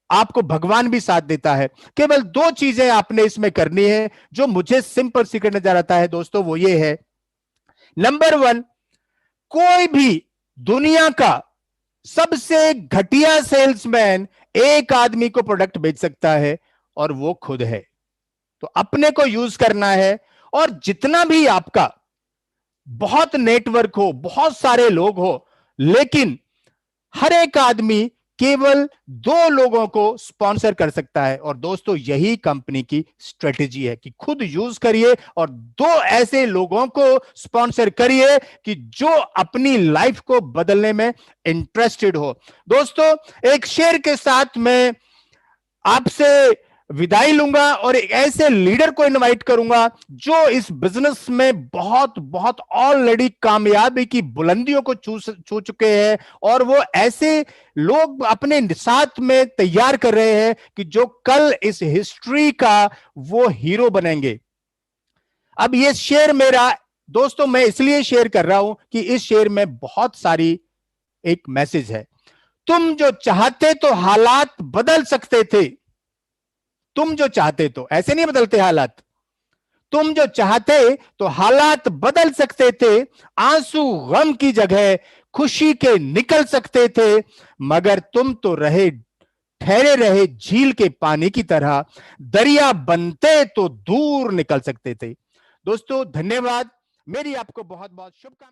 आपको भगवान भी साथ देता है। केवल दो चीजें आपने इसमें करनी है जो मुझे सिंपल सीक्रेट नजर आता है दोस्तों, वो ये है। नंबर 1, कोई भी दुनिया का सबसे घटिया सेल्समैन एक आदमी को प्रोडक्ट बेच सकता है और वो खुद है। तो अपने को यूज करना है, और जितना भी आपका बहुत नेटवर्क हो, बहुत सारे लोग हो, लेकिन हर एक आदमी केवल 2 लोगों को स्पॉन्सर कर सकता है। और दोस्तों यही कंपनी की स्ट्रेटेजी है कि खुद यूज करिए और 2 ऐसे लोगों को स्पॉन्सर करिए कि जो अपनी लाइफ को बदलने में इंटरेस्टेड हो। दोस्तों एक शेर के साथ मैं आपसे विदाई लूंगा और एक ऐसे लीडर को इनवाइट करूंगा जो इस बिजनेस में बहुत बहुत ऑलरेडी कामयाबी की बुलंदियों को छू चुके हैं, और वो ऐसे लोग अपने साथ में तैयार कर रहे हैं कि जो कल इस हिस्ट्री का वो हीरो बनेंगे। अब ये शेर मेरा दोस्तों मैं इसलिए शेयर कर रहा हूं कि इस शेर में बहुत सारी एक मैसेज है। तुम जो चाहते तो हालात बदल सकते थे, तुम जो चाहते तो, ऐसे नहीं बदलते हालात, तुम जो चाहते तो हालात बदल सकते थे, आंसू गम की जगह खुशी के निकल सकते थे, मगर तुम तो ठहरे रहे झील के पानी की तरह, दरिया बनते तो दूर निकल सकते थे। दोस्तों धन्यवाद, मेरी आपको बहुत बहुत शुभकामनाएं।